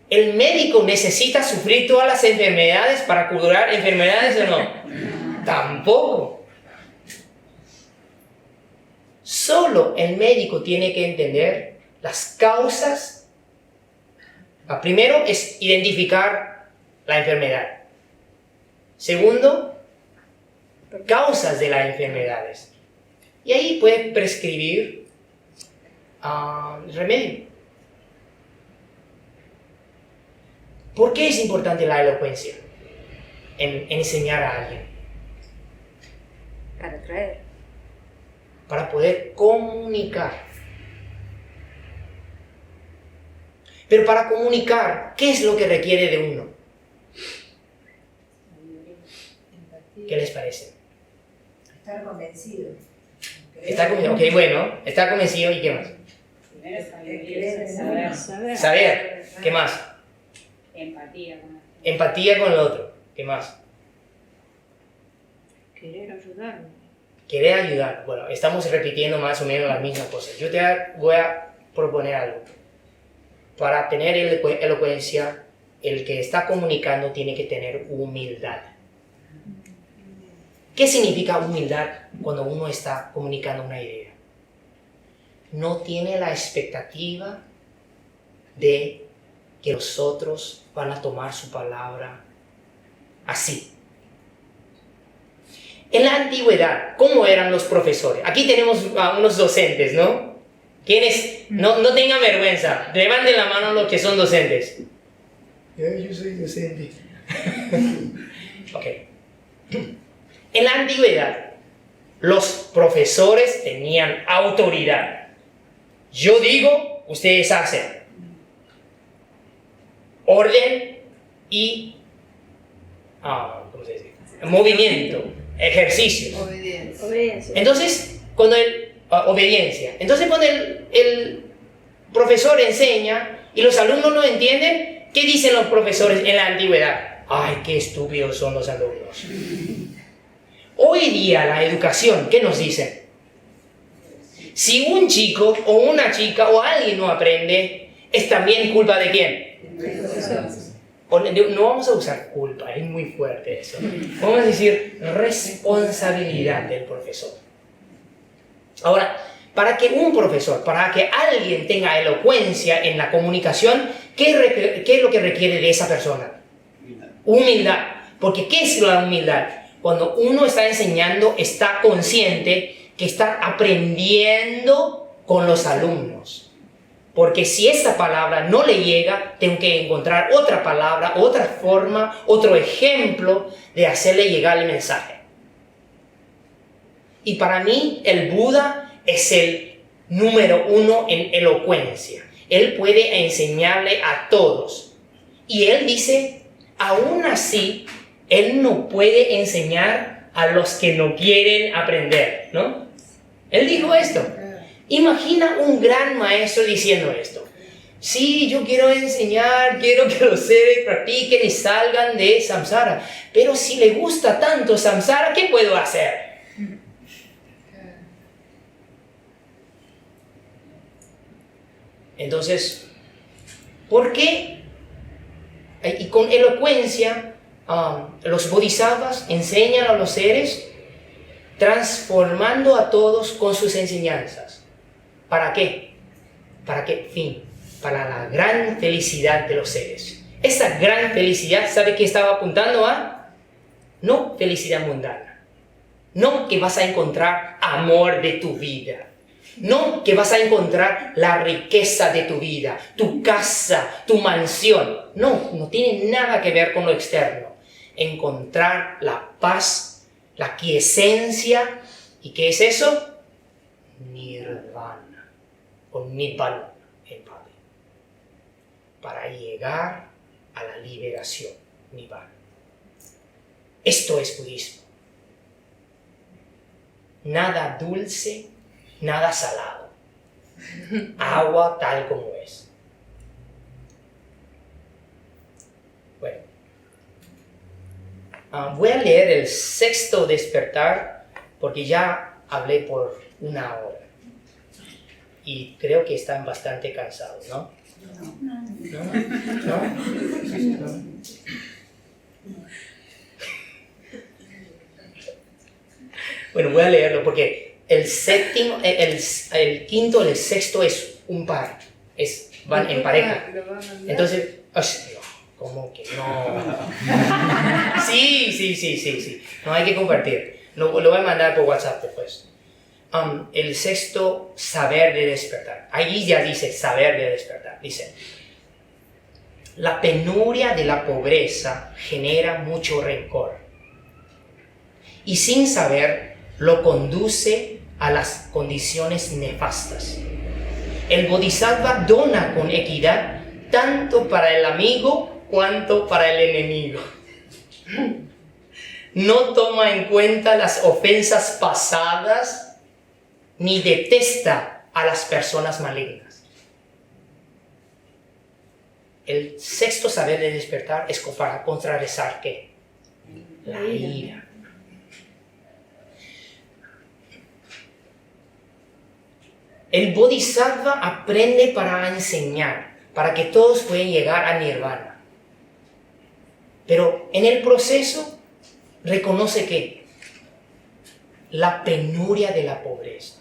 ¿El médico necesita sufrir todas las enfermedades para curar enfermedades o no? Tampoco. Solo el médico tiene que entender las causas. Primero es identificar la enfermedad. Segundo, causas de las enfermedades. Y ahí puede prescribir remedio. ¿Por qué es importante la elocuencia en enseñar a alguien? Para atraer. Para poder comunicar. Pero para comunicar, ¿qué es lo que requiere de uno? ¿Qué les parece? Estar convencido. Estar convencido. Ok, bueno, estar convencido y ¿qué más? Primero saber. Saber. ¿Qué más? Empatía. Empatía con el otro. ¿Qué más? Querer ayudarlo. Querer ayudar. Bueno, estamos repitiendo más o menos las mismas cosas. Yo te voy a proponer algo. Para tener elocuencia, el que está comunicando tiene que tener humildad. ¿Qué significa humildad cuando uno está comunicando una idea? No tiene la expectativa de que los otros van a tomar su palabra así. En la antigüedad, ¿cómo eran los profesores? Aquí tenemos a unos docentes, ¿no? ¿Quiénes? No tengan vergüenza. Levanten la mano los que son docentes. Yo soy docente. Ok. En la antigüedad, los profesores tenían autoridad. Yo digo, ustedes hacen. Orden y ¿cómo se dice? Movimiento, ejercicios. Obediencia. Entonces, cuando obediencia. Entonces, cuando el profesor enseña y los alumnos no entienden, ¿qué dicen los profesores en la antigüedad? ¡Ay, qué estúpidos son los alumnos! Hoy día, la educación, ¿qué nos dice? Si un chico o una chica o alguien no aprende, ¿es también culpa de quién? No vamos a usar culpa, es muy fuerte eso. Vamos a decir responsabilidad del profesor. Ahora, para que un profesor, para que alguien tenga elocuencia en la comunicación, ¿qué es lo que requiere de esa persona? Humildad. Porque ¿qué es la humildad? Cuando uno está enseñando, está consciente que está aprendiendo con los alumnos. Porque si esta palabra no le llega, tengo que encontrar otra palabra, otra forma, otro ejemplo de hacerle llegar el mensaje. Y para mí, el Buda es el número 1 en elocuencia. Él puede enseñarle a todos. Y él dice, aún así, él no puede enseñar a los que no quieren aprender, ¿no? Él dijo esto. Imagina un gran maestro diciendo esto. Sí, yo quiero enseñar, quiero que los seres practiquen y salgan de samsara. Pero si le gusta tanto samsara, ¿qué puedo hacer? Entonces, ¿por qué? Y con elocuencia, los bodhisattvas enseñan a los seres transformando a todos con sus enseñanzas. ¿Para qué? ¿Para qué fin? Para la gran felicidad de los seres. Esa gran felicidad, ¿sabe qué estaba apuntando a? No felicidad mundana. No que vas a encontrar amor de tu vida. No que vas a encontrar la riqueza de tu vida, tu casa, tu mansión. No tiene nada que ver con lo externo. Encontrar la paz, la quiesencia. ¿Y qué es eso? Nirvana o Nibbana en Pali. Para llegar a la liberación, Nibbana. Esto es budismo. Nada dulce, nada salado. Agua tal como es. Bueno. Voy a leer el 6º despertar porque ya hablé por 1 hora. Y creo que están bastante cansados, ¿no? ¿No? Bueno, voy a leerlo porque el 7º, el 5º y el 6º es un par. Van en pareja. Entonces, ¿cómo que no? Sí. No hay que compartir. Lo voy a mandar por WhatsApp después. El 6º, saber de despertar. Ahí ya dice saber de despertar. Dice, la penuria de la pobreza genera mucho rencor. Y sin saber, lo conduce a las condiciones nefastas. El bodhisattva dona con equidad tanto para el amigo cuanto para el enemigo. No toma en cuenta las ofensas pasadas ni detesta a las personas malignas. El 6º saber de despertar es para contrarrestar ¿qué? La ira. El bodhisattva aprende para enseñar, para que todos puedan llegar a nirvana. Pero en el proceso reconoce que la penuria de la pobreza.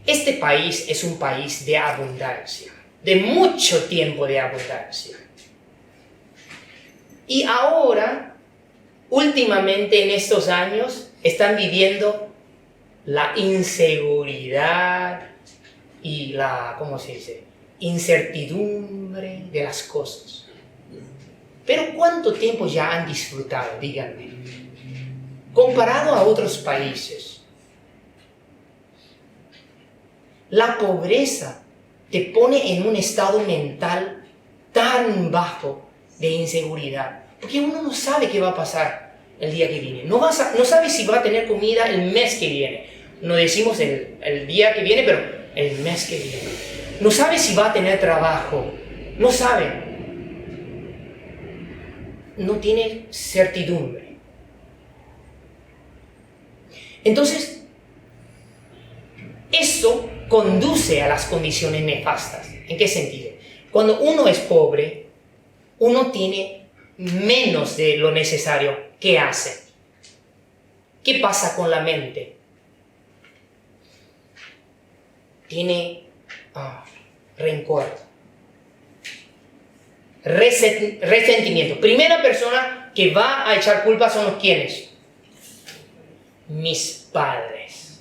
Este país es un país de abundancia, de mucho tiempo de abundancia. Y ahora, últimamente en estos años, están viviendo la inseguridad y la, ¿cómo se dice? Incertidumbre de las cosas. Pero ¿cuánto tiempo ya han disfrutado? Díganme. Comparado a otros países, la pobreza te pone en un estado mental tan bajo de inseguridad, porque uno no sabe qué va a pasar el día que viene, no sabe si va a tener comida el mes que viene, no decimos el día que viene, pero el mes que viene, no sabe si va a tener trabajo, no sabe, no tiene certidumbre. Entonces, eso conduce a las condiciones nefastas. ¿En qué sentido? Cuando uno es pobre, uno tiene menos de lo necesario. ¿Qué hace? ¿Qué pasa con la mente? Tiene rencor, resentimiento. Primera persona que va a echar culpa son los quienes. Mis padres.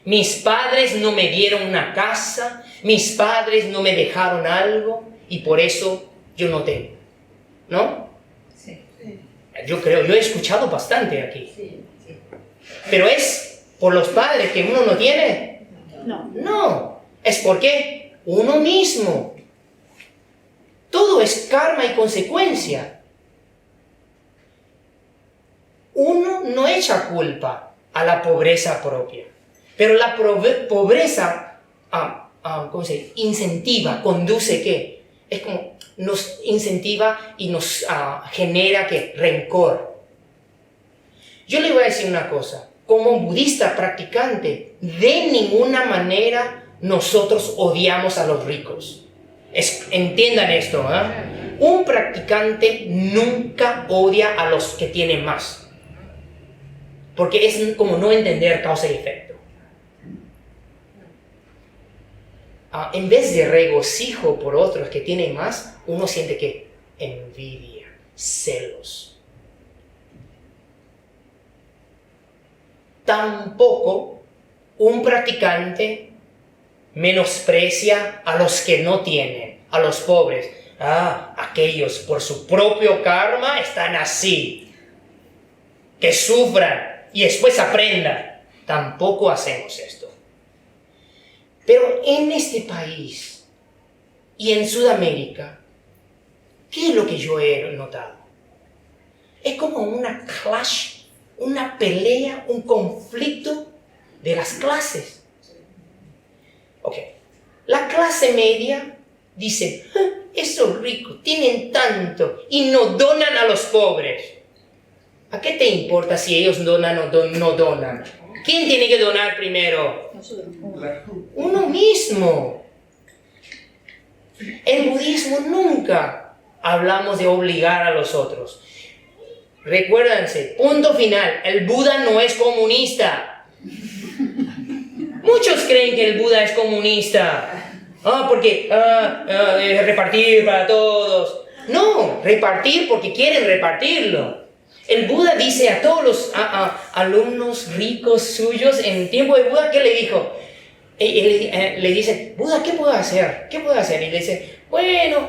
Mis padres no me dieron una casa, mis padres no me dejaron algo y por eso yo no tengo. ¿No? Sí. Yo creo, yo he escuchado bastante aquí. Sí, sí. ¿Pero es por los padres que uno no tiene? No. No, es porque uno mismo. Todo es karma y consecuencia. Uno no echa culpa a la pobreza propia, pero la pobreza ¿cómo se dice? Incentiva, conduce ¿qué? Es como nos incentiva y nos genera ¿qué? Rencor. Yo le voy a decir una cosa, como budista practicante, de ninguna manera nosotros odiamos a los ricos. Entiendan esto, ¿eh? Un practicante nunca odia a los que tienen más. Porque es como no entender causa y efecto. En vez de regocijo por otros que tienen más, uno siente que envidia, celos. Tampoco un practicante menosprecia a los que no tienen, a los pobres. Aquellos por su propio karma están así. Que sufran y después aprendan. Tampoco hacemos esto. Pero en este país y en Sudamérica, ¿qué es lo que yo he notado? Es como una clash, una pelea, un conflicto de las clases. Ok, la clase media dice, esos ricos tienen tanto y no donan a los pobres. ¿A qué te importa si ellos donan o no donan? ¿Quién tiene que donar primero? Nosotros. Uno mismo. En budismo nunca hablamos de obligar a los otros. Recuérdense, punto final, el Buda no es comunista. Muchos creen que el Buda es comunista. Porque repartir para todos. No, repartir porque quieren repartirlo. El Buda dice a todos los alumnos ricos suyos en tiempo de Buda, ¿qué le dijo? Le dice, Buda, ¿qué puedo hacer? ¿Qué puedo hacer? Y le dice, bueno,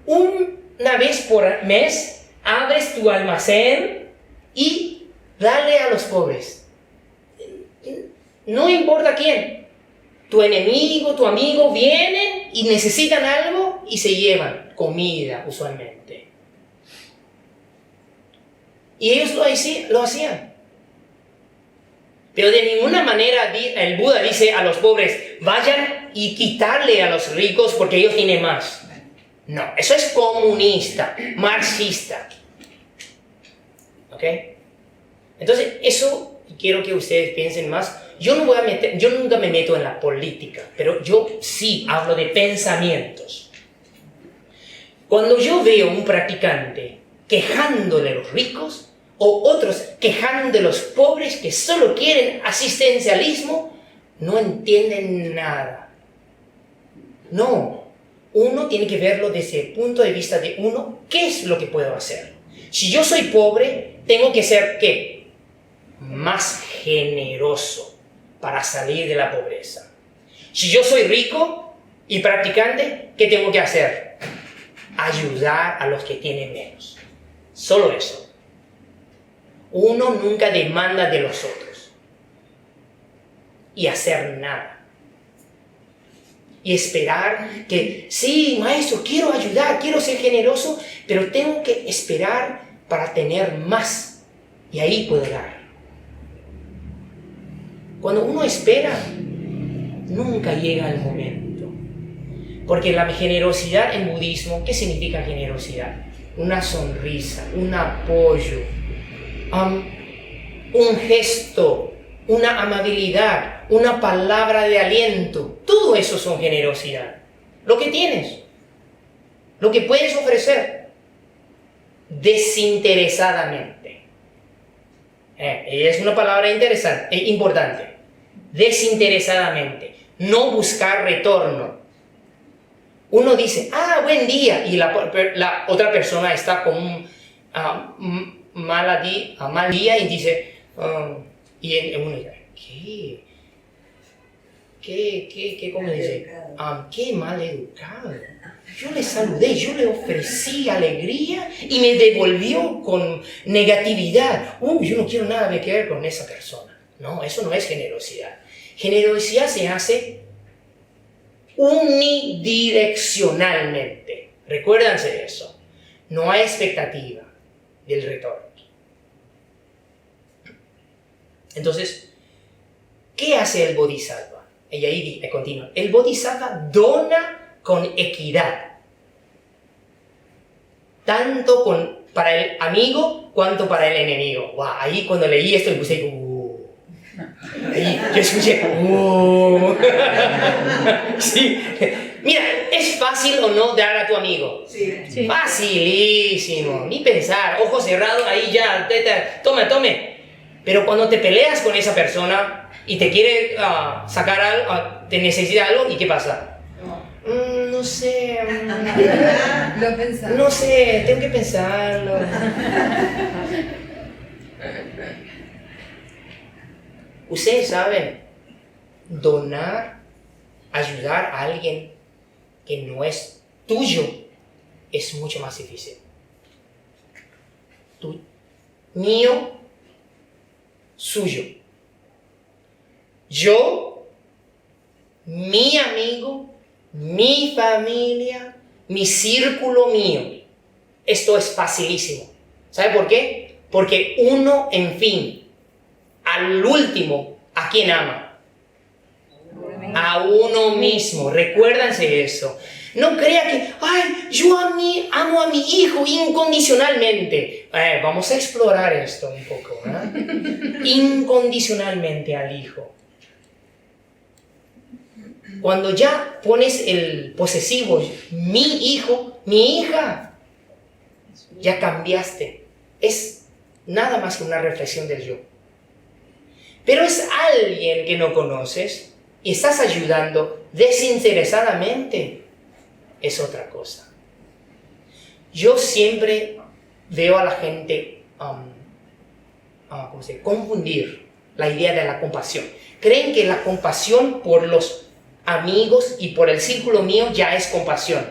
una vez por mes abres tu almacén y dale a los pobres. No importa quién. Tu enemigo, tu amigo, vienen y necesitan algo y se llevan comida usualmente. Y ellos lo hacían. Pero de ninguna manera el Buda dice a los pobres, vayan y quitarle a los ricos porque ellos tienen más. No, eso es comunista, marxista. ¿Ok? Entonces, eso quiero que ustedes piensen más. Yo nunca me meto en la política, pero yo sí hablo de pensamientos. Cuando yo veo un practicante quejándole a los ricos, o otros quejando de los pobres que solo quieren asistencialismo, no entienden nada. No, uno tiene que verlo desde el punto de vista de uno, ¿qué es lo que puedo hacer? Si yo soy pobre, tengo que ser ¿qué? más generoso para salir de la pobreza. Si yo soy rico y practicante, ¿qué tengo que hacer? Ayudar a los que tienen menos. Solo eso. Uno nunca demanda de los otros. Y hacer nada. Y esperar que, sí, maestro, quiero ayudar, quiero ser generoso, pero tengo que esperar para tener más. Y ahí puedo dar. Cuando uno espera, nunca llega el momento. Porque la generosidad en budismo, ¿qué significa generosidad? Una sonrisa, un apoyo, un gesto, una amabilidad, una palabra de aliento. Todo eso son generosidad. Lo que tienes, lo que puedes ofrecer, desinteresadamente. Es una palabra importante. Desinteresadamente. No buscar retorno. Uno dice, buen día, y la otra persona está con un mal día y dice, y uno dice, ¿cómo dice? Qué mal educado. Yo le saludé, yo le ofrecí alegría y me devolvió con negatividad. Yo no quiero nada que ver con esa persona. No, eso no es generosidad. Generosidad se hace unidireccionalmente. Recuérdense de eso. No hay expectativa del retorno. Entonces, ¿qué hace el Bodhisattva? Y ahí continúa. El Bodhisattva dona con equidad. Tanto para el amigo cuanto para el enemigo. Wow, ahí cuando leí esto le puse ahí yo escuché sí. Mira, ¿es fácil o no dar a tu amigo? Sí. Facilísimo, ni pensar, ojos cerrados, ahí ya, tome. Pero cuando te peleas con esa persona y te quiere sacar algo, te necesita algo, ¿y qué pasa? No sé. Lo pensaba. No sé, tengo que pensarlo. Ustedes saben, donar, ayudar a alguien que no es tuyo, es mucho más difícil. Mío, suyo. Yo, mi amigo, mi familia, mi círculo mío. Esto es facilísimo. ¿Sabe por qué? Porque uno, en fin, al último, ¿a quién ama? A uno mismo. Recuérdense eso. No crea que, yo amo a mi hijo incondicionalmente. Vamos a explorar esto un poco. Incondicionalmente al hijo. Cuando ya pones el posesivo, mi hijo, mi hija, ya cambiaste. Es nada más que una reflexión del yo. Pero es alguien que no conoces y estás ayudando desinteresadamente. Es otra cosa. Yo siempre veo a la gente confundir la idea de la compasión. Creen que la compasión por los amigos y por el círculo mío ya es compasión.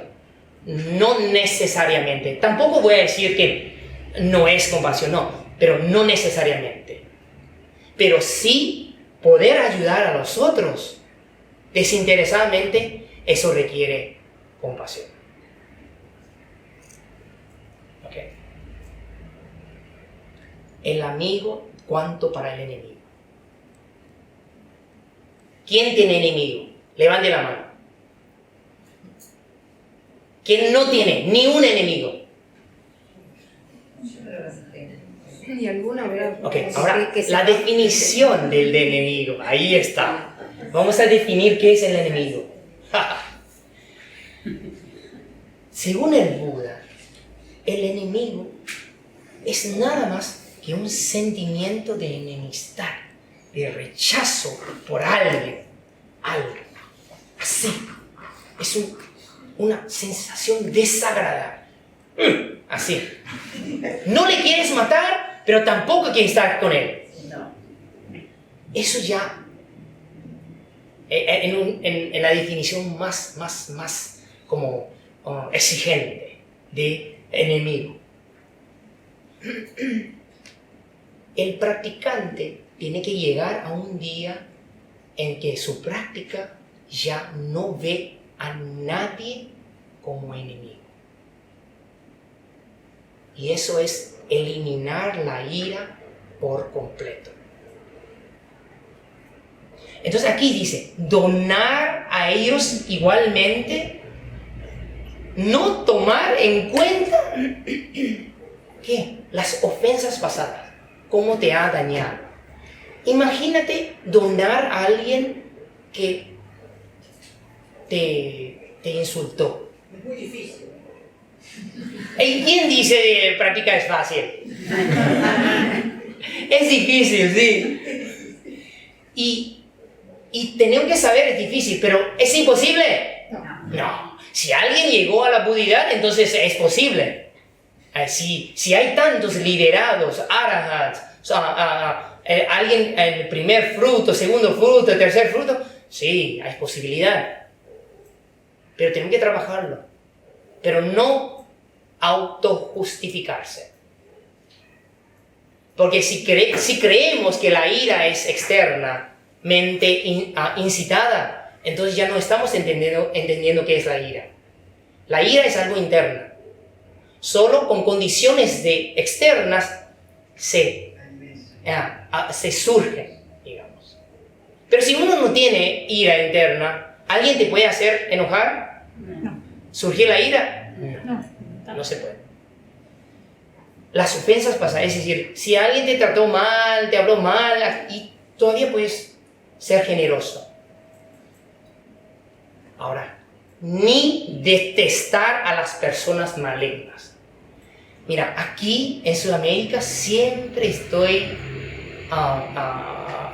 No necesariamente. Tampoco voy a decir que no es compasión, no, pero no necesariamente. Pero sí poder ayudar a los otros desinteresadamente, eso requiere compasión. ¿Ok? El amigo, ¿cuánto para el enemigo? ¿Quién tiene enemigo? Levante la mano. ¿Quién no tiene ni un enemigo? Y alguna habrá. Ok, ahora la definición del enemigo. Ahí está. Vamos a definir qué es el enemigo. Según el Buda, el enemigo es nada más que un sentimiento de enemistad, de rechazo por alguien, algo. Así. Es una sensación desagradable. Así. No le quieres matar, pero tampoco quieres estar con él. Eso ya, en la definición más como exigente de enemigo. El practicante tiene que llegar a un día en que su práctica ya no ve a nadie como enemigo. Y eso es eliminar la ira por completo. Entonces aquí dice, donar a ellos igualmente, no tomar en cuenta ¿qué? Las ofensas pasadas, cómo te ha dañado. Imagínate donar a alguien que te insultó. Es muy difícil. ¿Y quién dice que practicar es fácil? Es difícil, sí. Y tenemos que saber, es difícil, pero ¿es imposible? No. Si alguien llegó a la budidad, entonces es posible. Si hay tantos liderados, arahats, alguien, el primer fruto, segundo fruto, tercer fruto, sí, hay posibilidad. Pero tenemos que trabajarlo. Pero no autojustificarse. Porque si creemos que la ira es externamente incitada, entonces ya no estamos entendiendo qué es la ira. La ira es algo interno. Solo con condiciones externas se surge, digamos. Pero si uno no tiene ira interna, ¿alguien te puede hacer enojar? No. ¿Surgir la ira? No se puede. Las ofensas pasan, es decir, si alguien te trató mal, te habló mal, y todavía puedes ser generoso. Ahora, ni detestar a las personas malignas. Mira, aquí en Sudamérica siempre estoy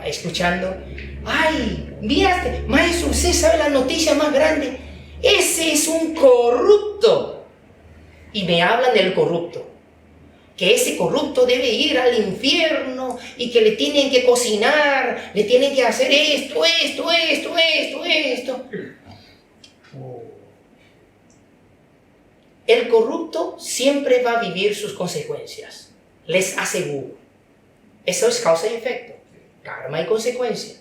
escuchando, ¡ay, miraste, maestro, usted sabe la noticia más grande! ¡Ese es un corrupto! Y me hablan del corrupto. Que ese corrupto debe ir al infierno y que le tienen que cocinar, le tienen que hacer esto. El corrupto siempre va a vivir sus consecuencias, les aseguro. Eso es causa y efecto, karma y consecuencia.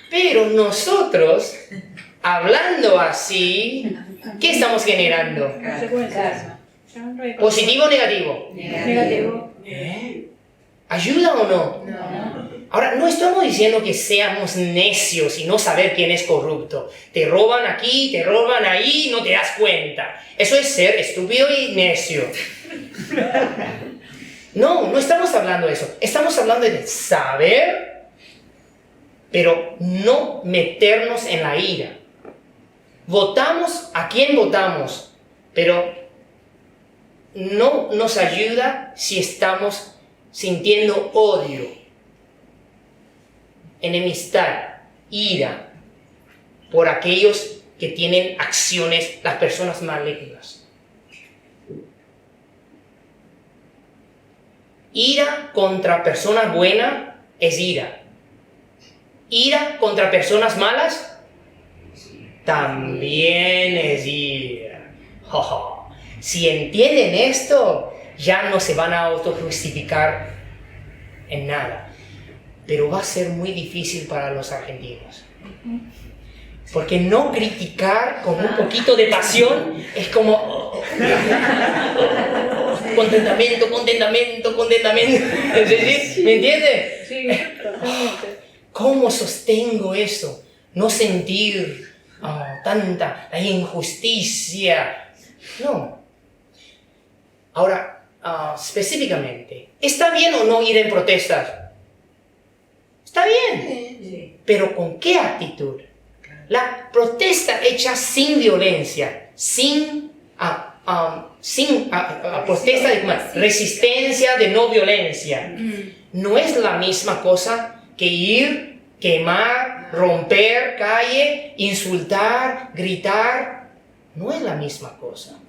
Pero nosotros, hablando así, ¿qué estamos generando? Consecuencias. ¿Positivo o negativo? Negativo. ¿Ayuda o no? No. Ahora, no estamos diciendo que seamos necios y no saber quién es corrupto. Te roban aquí, te roban ahí, no te das cuenta. Eso es ser estúpido y necio. No estamos hablando de eso. Estamos hablando de saber, pero no meternos en la ira. Votamos a quien votamos, pero no nos ayuda si estamos sintiendo odio, enemistad, ira por aquellos que tienen acciones, las personas malignas. Ira contra personas buenas es ira. Ira contra personas malas también es ira. Si entienden esto, ya no se van a autojustificar en nada. Pero va a ser muy difícil para los argentinos. Porque no criticar con un poquito de pasión es como contentamiento. ¿Me entiendes? Sí, totalmente. ¿Cómo sostengo eso? No sentir tanta injusticia. No. Ahora, específicamente, ¿está bien o no ir en protestas? Está bien. Sí. Pero ¿con qué actitud? La protesta hecha sin violencia, sin protesta de resistencia de no violencia, no es la misma cosa que ir, quemar, romper calle, insultar, gritar. No es la misma cosa.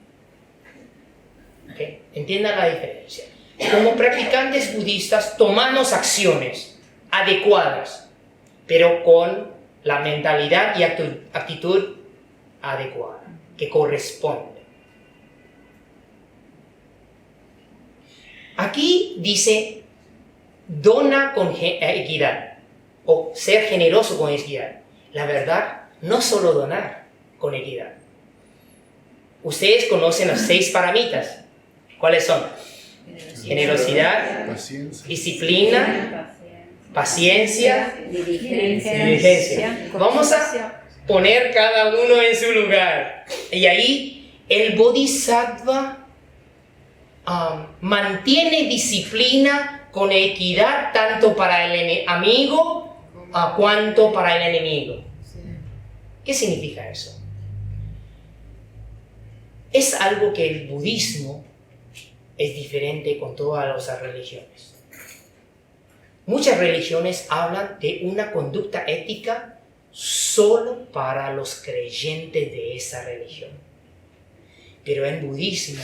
¿Okay? Entiendan la diferencia. Como practicantes budistas tomamos acciones. adecuadas, pero con la mentalidad y actitud adecuada, que corresponde. Aquí dice, dona con equidad, o ser generoso con equidad. La verdad, no solo donar con equidad. Ustedes conocen los 6 paramitas. ¿Cuáles son? Generosidad, Paciencia. disciplina, paciencia, Diligencia. diligencia. Vamos a poner cada uno en su lugar. Y ahí el Bodhisattva mantiene disciplina con equidad tanto para el amigo cuanto para el enemigo. ¿Qué significa eso? Es algo que el budismo es diferente con todas las religiones. Muchas religiones hablan de una conducta ética solo para los creyentes de esa religión. Pero en budismo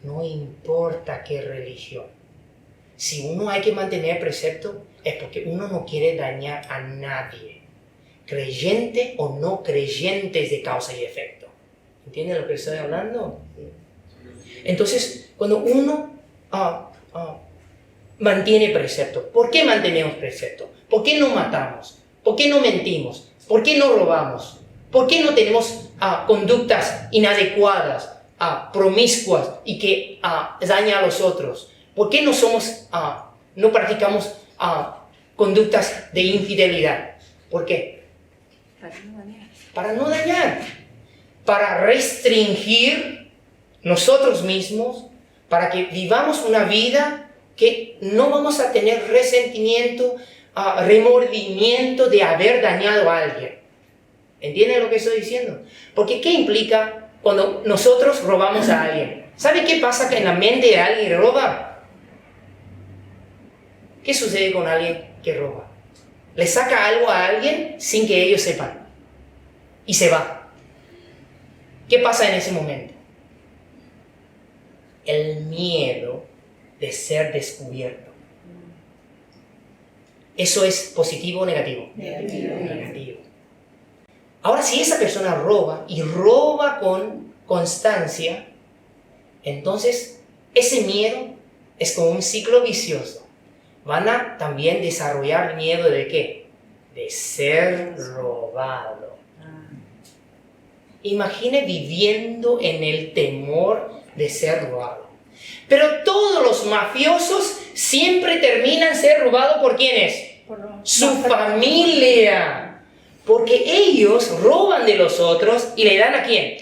no importa qué religión. Si uno hay que mantener precepto es porque uno no quiere dañar a nadie, creyente o no creyentes de causa y efecto. ¿Entienden lo que estoy hablando? Entonces, cuando uno mantiene precepto, ¿por qué mantenemos precepto? ¿Por qué no matamos? ¿Por qué no mentimos? ¿Por qué no robamos? ¿Por qué no tenemos conductas inadecuadas, promiscuas y que dañan a los otros? ¿Por qué no practicamos conductas de infidelidad? ¿Por qué? Para no dañar. Para restringir nosotros mismos, para que vivamos una vida que no vamos a tener resentimiento, remordimiento de haber dañado a alguien. ¿Entienden lo que estoy diciendo? Porque ¿qué implica cuando nosotros robamos a alguien? ¿Sabe qué pasa que en la mente de alguien que roba? ¿Qué sucede con alguien que roba? Le saca algo a alguien sin que ellos sepan y se va. ¿Qué pasa en ese momento? El miedo de ser descubierto. ¿Eso es positivo o negativo? Negativo. Ahora, si esa persona roba y roba con constancia, entonces ese miedo es como un ciclo vicioso. Van a también desarrollar miedo de ¿qué? De ser robado. Imagine viviendo en el temor de ser robado. Pero todos los mafiosos siempre terminan ser robados ¿por quiénes? Su familia. Porque ellos roban de los otros y le dan ¿a quién?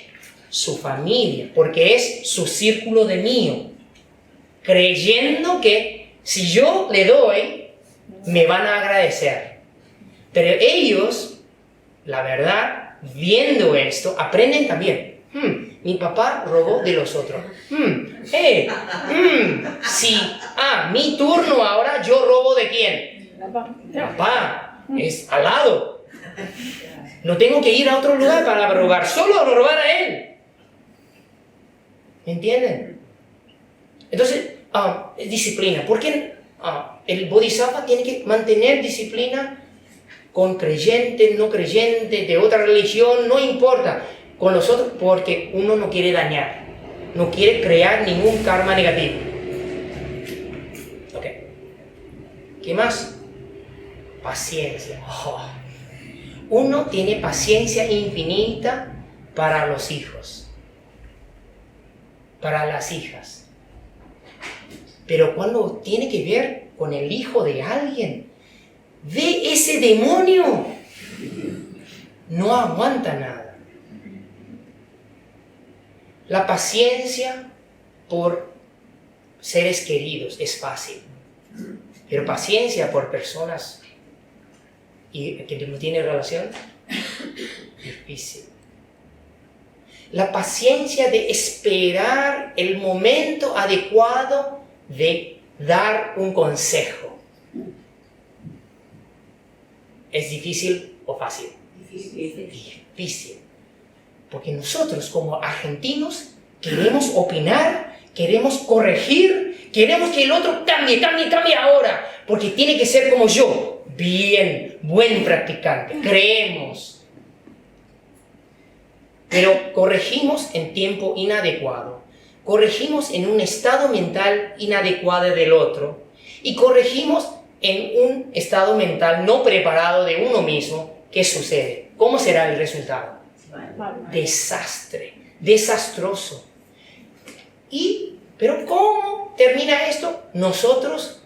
Su familia. Porque es su círculo de mío. Creyendo que si yo le doy, me van a agradecer. Pero ellos, la verdad, viendo esto, aprenden también. Mi papá robó de los otros. Si mi turno ahora, yo robo ¿de quién? Papá, es al lado. No tengo que ir a otro lugar para robar, solo robar a él. ¿Entienden? Entonces, disciplina. ¿Por qué el Bodhisattva tiene que mantener disciplina? Con creyente, no creyente, de otra religión, no importa, con los otros, porque uno no quiere dañar, no quiere crear ningún karma negativo. Ok. ¿Qué más? Paciencia. Uno tiene paciencia infinita para los hijos, para las hijas. Pero cuando tiene que ver con el hijo de alguien, ve ese demonio, no aguanta nada. La paciencia por seres queridos es fácil, pero paciencia por personas que no tienen relación, difícil. La paciencia de esperar el momento adecuado de dar un consejo. ¿Es difícil o fácil? Difícil. Porque nosotros como argentinos queremos opinar, queremos corregir, Queremos que el otro cambie ahora, porque tiene que ser como yo. Bien, buen practicante, creemos. Pero corregimos en tiempo inadecuado. Corregimos en un estado mental inadecuado del otro. Y corregimos en un estado mental no preparado de uno mismo. ¿Qué sucede? ¿Cómo será el resultado? Desastre, desastroso. Pero ¿cómo termina esto? Nosotros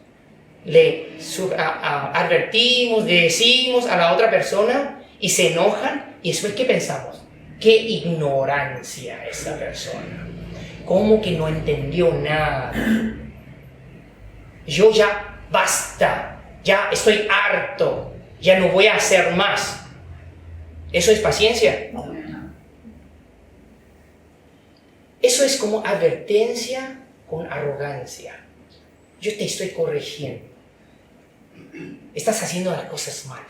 le advertimos, le decimos a la otra persona y se enojan, y después ¿qué pensamos? ¡Qué ignorancia esa persona! ¿Cómo que no entendió nada? Yo ya basta, ya estoy harto, ya no voy a hacer más. ¿Eso es paciencia? Eso es como advertencia con arrogancia. Yo te estoy corrigiendo. Estás haciendo las cosas mal.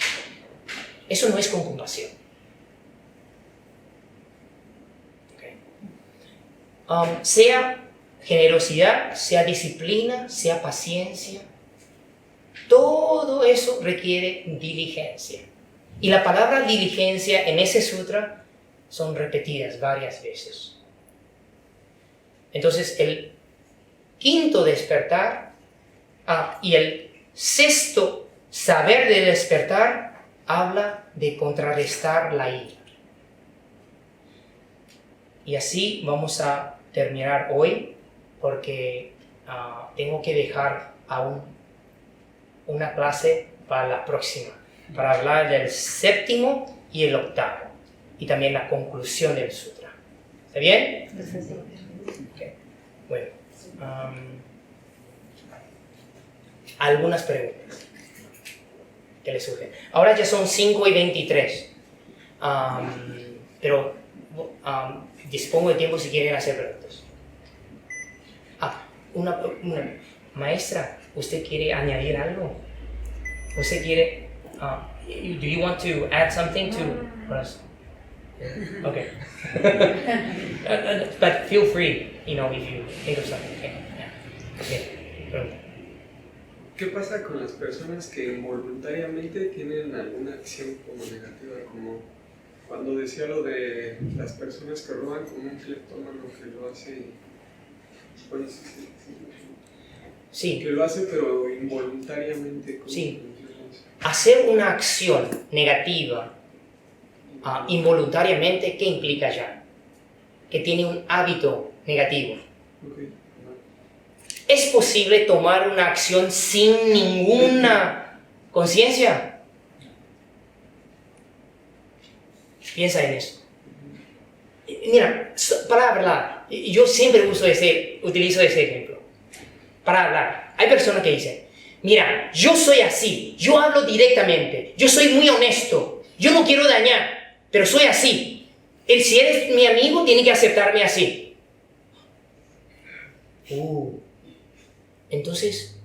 Eso no es con compasión. Okay. Sea generosidad, sea disciplina, sea paciencia, todo eso requiere diligencia. Y la palabra diligencia en ese sutra son repetidas varias veces. Entonces el quinto despertar y el sexto saber de despertar habla de contrarrestar la ira. Y así vamos a terminar hoy, porque tengo que dejar aún una clase para la próxima, para hablar del séptimo y el octavo, y también la conclusión del sutra. ¿Está bien? Okay. Bueno, algunas preguntas que les surgen. Ahora ya son 5:23, pero dispongo de tiempo si quieren hacer preguntas. Una maestra, ¿usted quiere añadir algo? ¿Usted quiere? Do you want to add something to us? Okay. But feel free, if you think of something. Okay. Pregunta. ¿Qué pasa con las personas que involuntariamente tienen alguna acción como negativa? Como cuando decía lo de las personas que roban, como un cleptómano que lo hace. Bueno, Sí. Que lo hace pero involuntariamente. Sí. Hacer una acción negativa involuntariamente, ¿qué implica ya? Que tiene un hábito negativo. Okay. ¿Es posible tomar una acción sin ninguna conciencia? Piensa en eso. Mira, para hablar, yo siempre utilizo ese ejemplo. Para hablar, hay personas que dicen, mira, yo soy así, yo hablo directamente, yo soy muy honesto, yo no quiero dañar, pero soy así. Si eres mi amigo, tiene que aceptarme así. Entonces,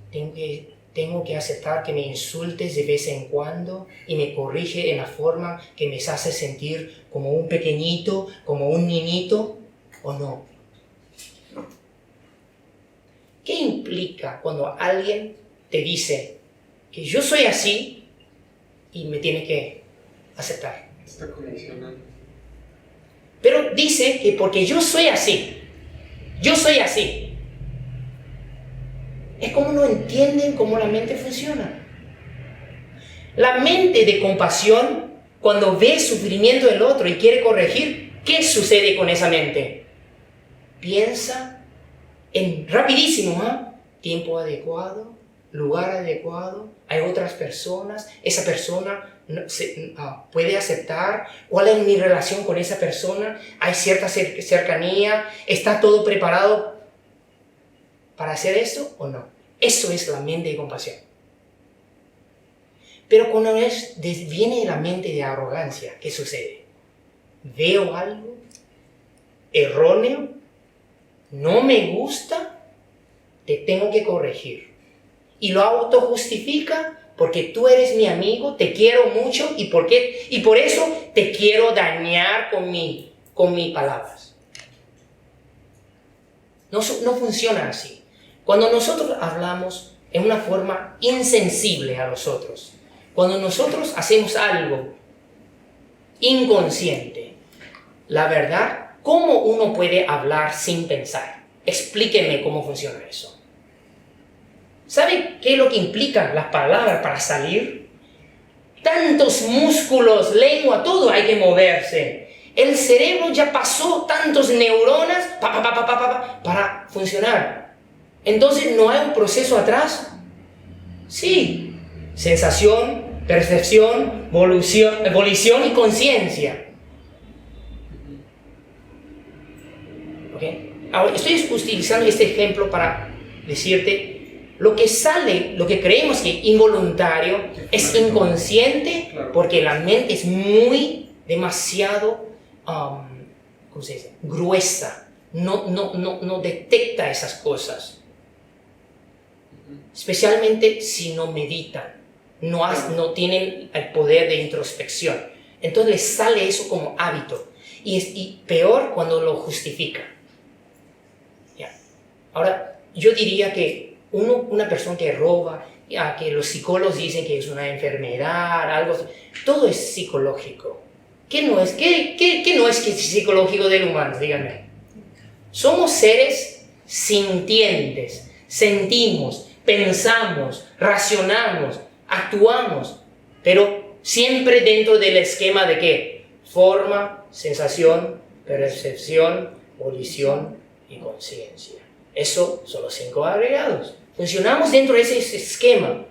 tengo que aceptar que me insultes de vez en cuando y me corrige en la forma que me hace sentir como un pequeñito, como un niñito, ¿o no? ¿Qué implica cuando alguien te dice que yo soy así y me tiene que aceptar? Está condicionando. Pero dice que porque yo soy así. Es como no entienden cómo la mente funciona. La mente de compasión, cuando ve el sufrimiento del otro y quiere corregir, ¿qué sucede con esa mente? Piensa en rapidísimo, tiempo adecuado, lugar adecuado, hay otras personas, esa persona puede aceptar, cuál es mi relación con esa persona, hay cierta cercanía, está todo preparado para hacer esto o no. Eso es la mente de compasión. Pero cuando viene la mente de arrogancia, ¿qué sucede? Veo algo erróneo, no me gusta, te tengo que corregir. Y lo autojustifica porque tú eres mi amigo, te quiero mucho y por eso te quiero dañar con mis palabras. No funciona así. Cuando nosotros hablamos en una forma insensible a los otros, cuando nosotros hacemos algo inconsciente, la verdad, ¿cómo uno puede hablar sin pensar? Explíquenme cómo funciona eso. ¿Sabe qué es lo que implican las palabras para salir? Tantos músculos, lengua, todo hay que moverse. El cerebro ya pasó tantos neuronas para funcionar. Entonces, ¿no hay un proceso atrás? Sí. Sensación, percepción, volición y conciencia. ¿Okay? Ahora, estoy utilizando este ejemplo para decirte lo que sale, lo que creemos que es involuntario, es inconsciente porque la mente es demasiado, ¿cómo se dice? Gruesa. No detecta esas cosas. Especialmente si no meditan, no tienen el poder de introspección. Entonces les sale eso como hábito. Y peor cuando lo justifica. ¿Ya? Ahora, yo diría que una persona que roba, que los psicólogos dicen que es una enfermedad, algo así, todo es psicológico. ¿Qué no es? ¿Qué no es que es psicológico del humano? Díganme. Somos seres sintientes, sentimos, pensamos, racionamos, actuamos, pero siempre dentro del esquema de ¿qué? Forma, sensación, percepción, volición y conciencia. Eso son los 5 agregados. Funcionamos dentro de ese esquema.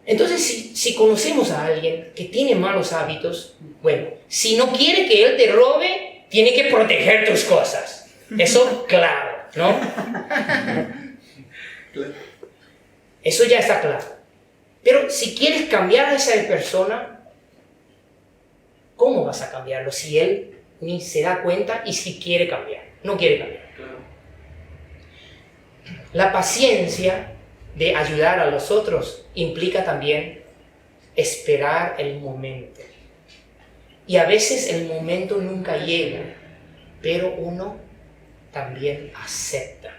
Entonces, si conocemos a alguien que tiene malos hábitos, bueno, si no quiere que él te robe, tiene que proteger tus cosas. Eso, claro, ¿no? Eso ya está claro. Pero si quieres cambiar a esa persona, ¿cómo vas a cambiarlo si él ni se da cuenta y si quiere cambiar? No quiere cambiar. La paciencia de ayudar a los otros implica también esperar el momento. Y a veces el momento nunca llega, pero uno también acepta.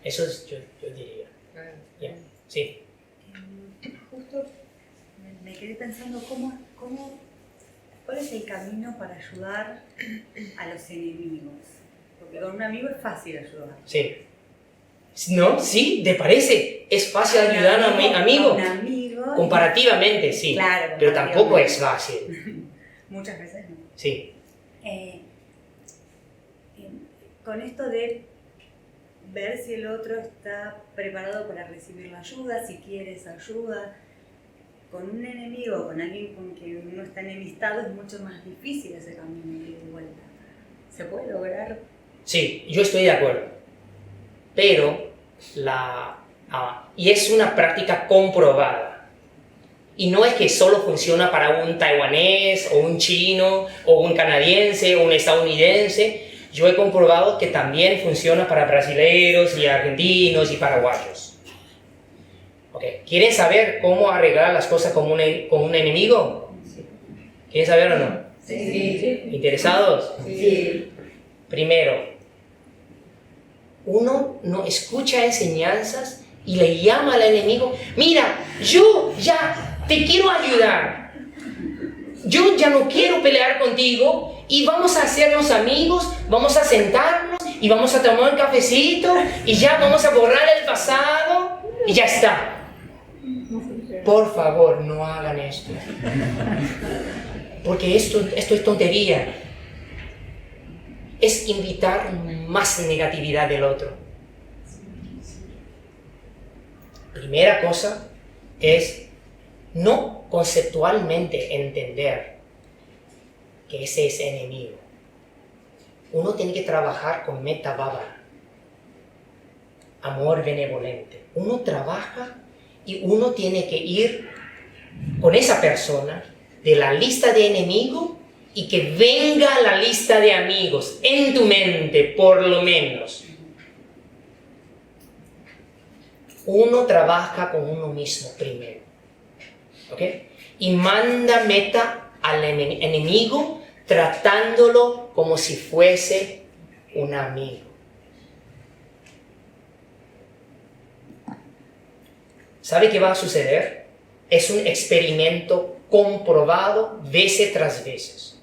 Eso es, yo diría. ¿Ya? Sí. Justo me quedé pensando cuál es el camino para ayudar a los enemigos. Porque con un amigo es fácil ayudar. Sí. ¿No? ¿Sí? ¿Te parece? ¿Es fácil ayudar a un amigo? A un amigo. Comparativamente, sí. Claro, pero tampoco es fácil. Muchas veces no. Sí. Con esto de ver si el otro está preparado para recibir la ayuda, si quiere esa ayuda. Con un enemigo, con alguien con quien uno está enemistado, es mucho más difícil ese camino de vuelta. ¿Se puede lograr? Sí, yo estoy de acuerdo. Pero, y es una práctica comprobada. Y no es que solo funciona para un taiwanés, o un chino, o un canadiense, o un estadounidense. Yo he comprobado que también funciona para brasileños y argentinos y paraguayos. Okay. ¿Quieren saber cómo arreglar las cosas con un enemigo? Sí. ¿Quieren saber o no? Sí. ¿Interesados? Sí. Primero, uno no escucha enseñanzas y le llama al enemigo, mira, yo ya te quiero ayudar, yo ya no quiero pelear contigo y vamos a hacernos amigos, vamos a sentarnos y vamos a tomar un cafecito y ya vamos a borrar el pasado y ya está. Por favor, no hagan esto. Porque esto es tontería. Es invitar más negatividad del otro. Primera cosa es no conceptualmente entender que ese es enemigo. Uno tiene que trabajar con metta bhava, amor benevolente. Uno trabaja y uno tiene que ir con esa persona de la lista de enemigos y que venga la lista de amigos en tu mente, por lo menos. Uno trabaja con uno mismo primero, ¿ok? Y manda metta al enemigo tratándolo como si fuese un amigo. ¿sabe qué va a suceder? Es un experimento comprobado veces tras veces.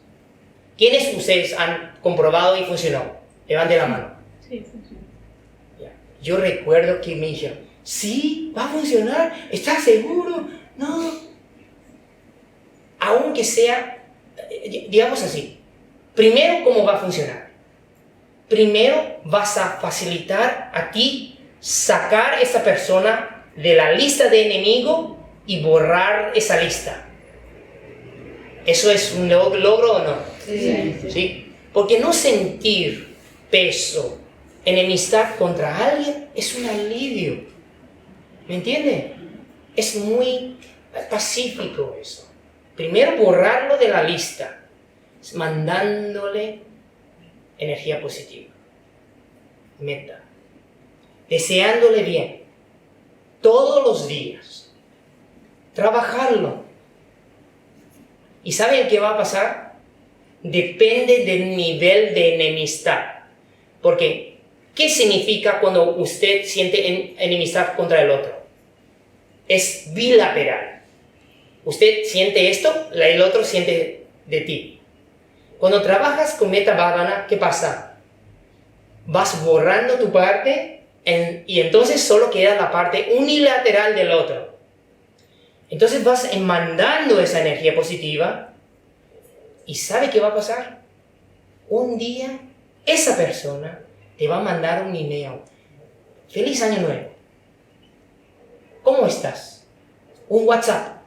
¿Quiénes ustedes han comprobado y funcionó? Levante la mano. Sí, funciona. Ya. Yo recuerdo que me dijeron, sí, va a funcionar, ¿estás seguro? No. Aunque sea, digamos así, primero, ¿cómo va a funcionar? Primero vas a facilitar a ti sacar a esa persona de la lista de enemigo y borrar esa lista. ¿Eso es un logro o no? Sí. Porque no sentir peso, enemistad contra alguien es un alivio. ¿Me entiende? Es muy pacífico eso. Primero borrarlo de la lista, mandándole energía positiva. Meta. Deseándole bien. Todos los días. Trabajarlo. ¿Y saben qué va a pasar? Depende del nivel de enemistad. Porque, ¿qué significa cuando usted siente enemistad contra el otro? Es bilateral. Usted siente esto, el otro siente de ti. Cuando trabajas con Metta Bhavana, ¿qué pasa? Vas borrando tu parte y entonces solo queda la parte unilateral del otro. Entonces vas mandando esa energía positiva y ¿sabe qué va a pasar? Un día esa persona te va a mandar un email. ¡Feliz Año Nuevo! ¿Cómo estás? Un WhatsApp.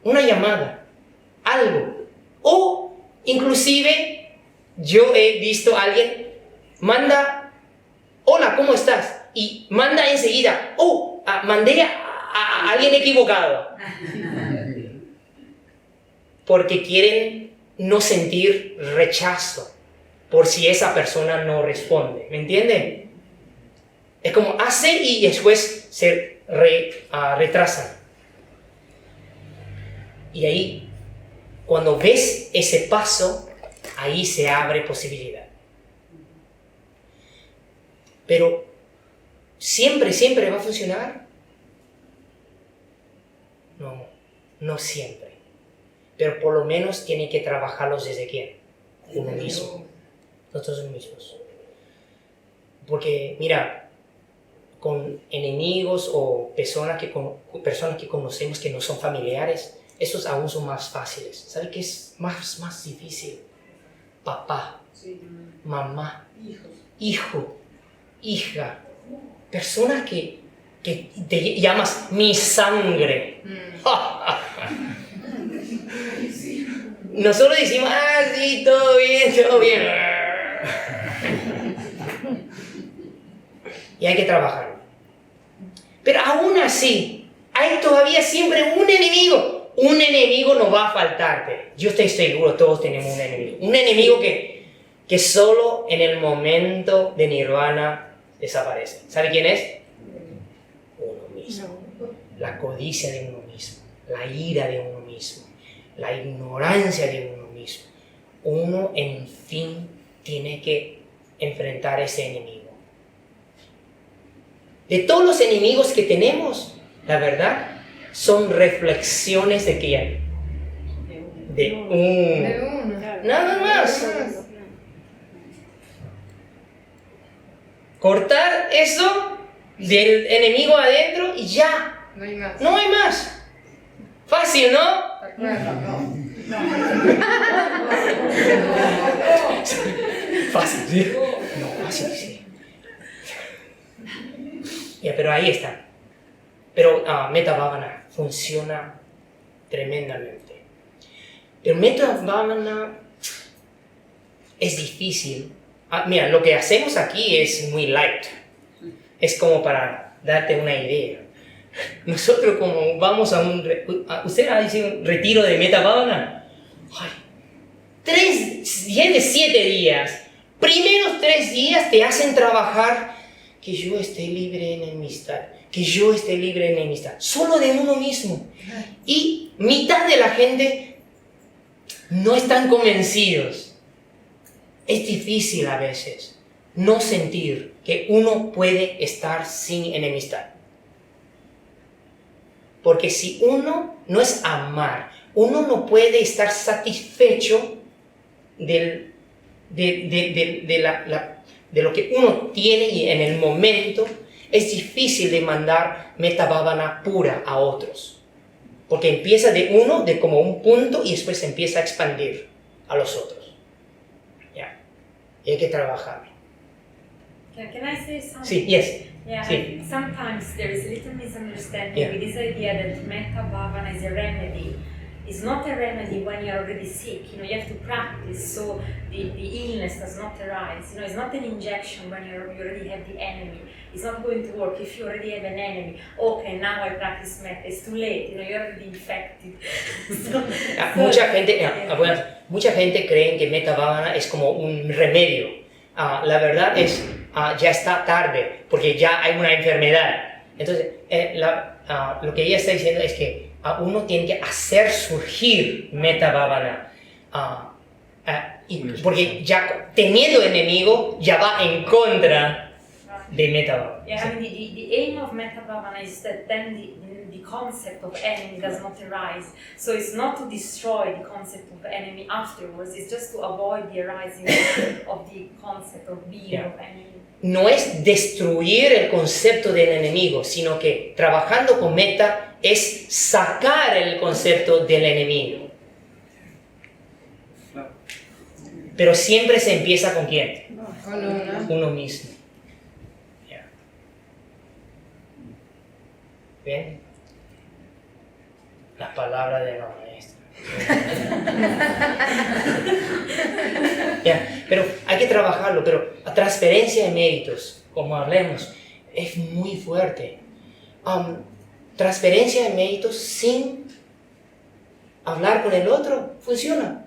Una llamada. Algo. O inclusive yo he visto a alguien manda hola, ¿cómo estás? Y manda enseguida mandé a alguien equivocado. Porque quieren no sentir rechazo por si esa persona no responde. ¿Me entienden? Es como hace y después se retrasan. Y ahí, cuando ves ese paso, ahí se abre posibilidad. Pero, ¿siempre va a funcionar? No, no siempre. Pero por lo menos tiene que trabajarlos desde ¿quién? Uno mismo. Nosotros mismos. Porque, mira, con enemigos o personas que conocemos que no son familiares, esos aún son más fáciles. ¿Sabe qué es más difícil? Papá, mamá, hijo, hija, personas que te llamas mi sangre. Nosotros decimos, sí, todo bien. Y hay que trabajarlo. Pero aún así, hay todavía siempre un enemigo. Un enemigo no va a faltarte. Yo estoy seguro, todos tenemos un enemigo. Un enemigo que solo en el momento de nirvana desaparece. ¿Sabe quién es? Uno mismo. La codicia de uno mismo. La ira de uno mismo. La ignorancia de uno mismo. Uno, en fin, tiene que enfrentar ese enemigo. De todos los enemigos que tenemos, la verdad, son reflexiones de quién? De uno. Nada más. Cortar eso del enemigo adentro y ya. No hay más. No hay más. Fácil, ¿no? Fácil, ¿sí? No, fácil, sí. Ya, pero ahí está. Pero Metta Bhavana funciona tremendamente. Pero Metta Bhavana es difícil. Mira, lo que hacemos aquí es muy light. Es como para darte una idea. Nosotros como vamos a ¿usted ha dicho un retiro de Metta Bhavana? 7 días. Primeros 3 días te hacen trabajar que yo esté libre de enemistad. Que yo esté libre de enemistad. Solo de uno mismo. Y mitad de la gente no están convencidos. Es difícil a veces no sentir que uno puede estar sin enemistad. Porque si uno no es amar, uno no puede estar satisfecho de lo que uno tiene y en el momento es difícil de mandar metta bhavana pura a otros. Porque empieza de uno, de como un punto, y después se empieza a expandir a los otros. ¿Ya? Y hay que trabajar. Can I say something? Sí, yes. Yeah, Sí. I think sometimes there is a little misunderstanding Yeah. with this idea that metta bhavana is a remedy. It's not a remedy when you're already sick. You have to practice so the illness does not arise. It's not an injection when you already have the enemy. It's not going to work if you already have an enemy. Okay, now I practice metta. It's too late. You're already infected. Mucha gente cree que metta bhavana es como un remedio. La verdad es ya está tarde porque ya hay una enfermedad. Entonces, lo que ella está diciendo es que uno tiene que hacer surgir metta bhavana. Porque ya teniendo enemigo, ya va en contra de metta bhavana. Yeah, I mean, the aim of metta bhavana is that then the concept of enemy does not arise. So it's not to destroy the concept of enemy afterwards, it's just to avoid the arising of the concept of being of enemy. No es destruir el concepto del enemigo, sino que trabajando con metta es sacar el concepto del enemigo. Pero siempre se empieza con ¿quién? Con uno. Uno mismo. Yeah. ¿Bien? Las palabras de la maestra. Yeah. Pero hay que trabajarlo, pero la transferencia de méritos, como hablemos, es muy fuerte. Transferencia de méritos sin hablar con el otro, funciona.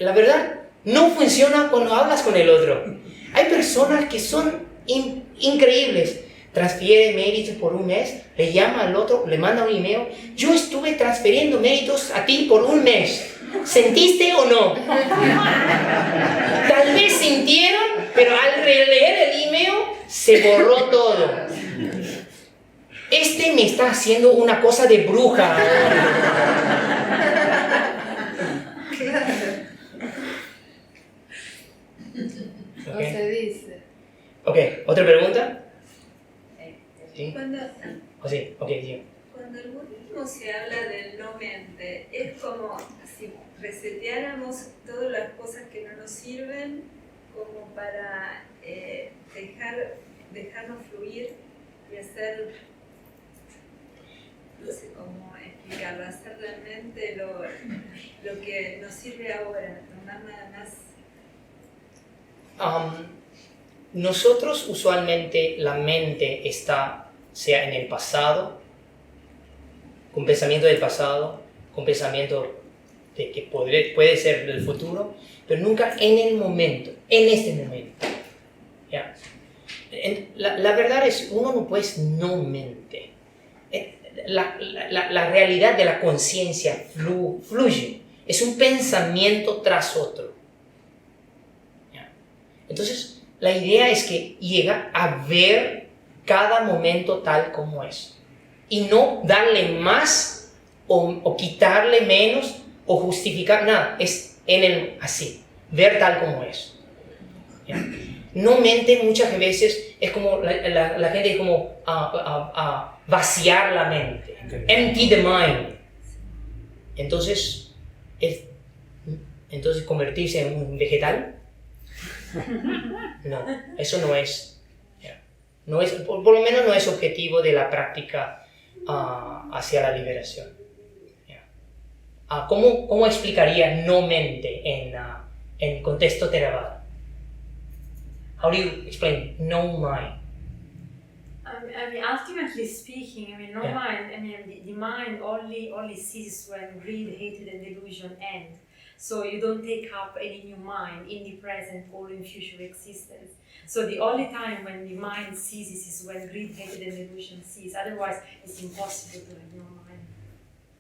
La verdad, no funciona cuando hablas con el otro. Hay personas que son increíbles. Transfiere méritos por un mes, le llama al otro, le manda un email. Yo estuve transfiriendo méritos a ti por un mes. ¿Sentiste o no? Tal vez sintieron, pero al releer el email se borró todo. Este me está haciendo una cosa de bruja. No se dice. Ok, ¿otra pregunta? ¿Sí? Cuando, ¿O sí? Ok, sí. cuando el budismo se habla del no mente, es como si reseteáramos todas las cosas que no nos sirven como para dejarnos fluir y hacer, no sé cómo explicarlo, hacer realmente lo que nos sirve ahora, tomar nada más. Nosotros usualmente la mente sea en el pasado, con pensamiento del pasado, con pensamiento de que puede ser del futuro, pero nunca en el momento, en este momento. ¿Ya? La verdad es, uno no puede no mente. La realidad de la conciencia fluye, es un pensamiento tras otro. ¿Ya? Entonces, la idea es que llega a ver cada momento tal como es y no darle más o quitarle menos o justificar nada, es así, ver tal como es. ¿Ya? No mente muchas veces es como la gente es como vaciar la mente, empty the mind. Entonces convertirse en un vegetal. No, eso no es. No es por lo menos no es objetivo de la práctica hacia la liberación. ¿Cómo explicaría no mente en contexto Theravada? How do you explain no mind? I mean, ultimately speaking, no Yeah. mind. The mind only ceases when greed, hatred, and delusion end. So you don't take up any new mind in the present or in future existence. So the only time when the mind ceases is when greed, hatred, and delusion cease. Otherwise, it's impossible to have no mind.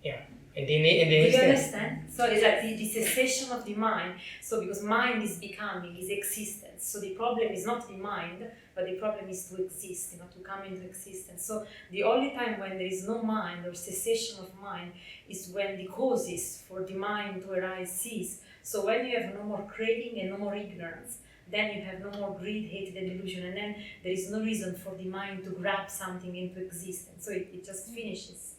Yeah. Do you ¿Entendiste? understand? So it's like the cessation of the mind. So because mind is becoming, is existence. So the problem is not the mind, but the problem is to exist, to come into existence. So the only time when there is no mind or cessation of mind is when the causes for the mind to arise cease. So when you have no more craving and no more ignorance, then you have no more greed, hatred, and delusion, and then there is no reason for the mind to grab something into existence. So it just finishes.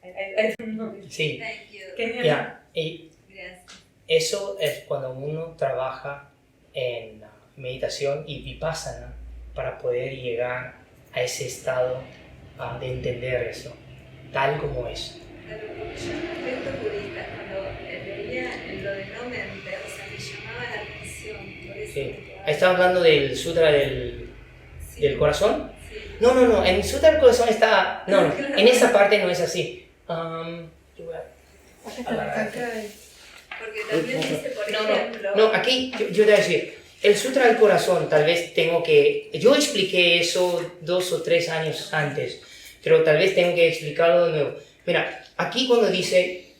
I don't know. Sí, Thank you. Can you ya. Y Gracias. eso es cuando uno trabaja en meditación y vipassana para poder llegar a ese estado de entender eso, tal como es. Claro, porque yo en aspecto budista, cuando veía lo de no mente, o sea, me llamaba la atención. Por eso Sí. que ¿Está hablando del sutra del sí, corazón? sí. No, en el sutra del corazón está... No, en esa parte no es así. Yo voy a agarrar aquí. Porque también dice, por ejemplo, No, aquí yo te voy a decir, el Sutra del Corazón, tal vez tengo que... Yo expliqué eso 2 o 3 años antes, pero tal vez tengo que explicarlo de nuevo. Mira, aquí cuando dice,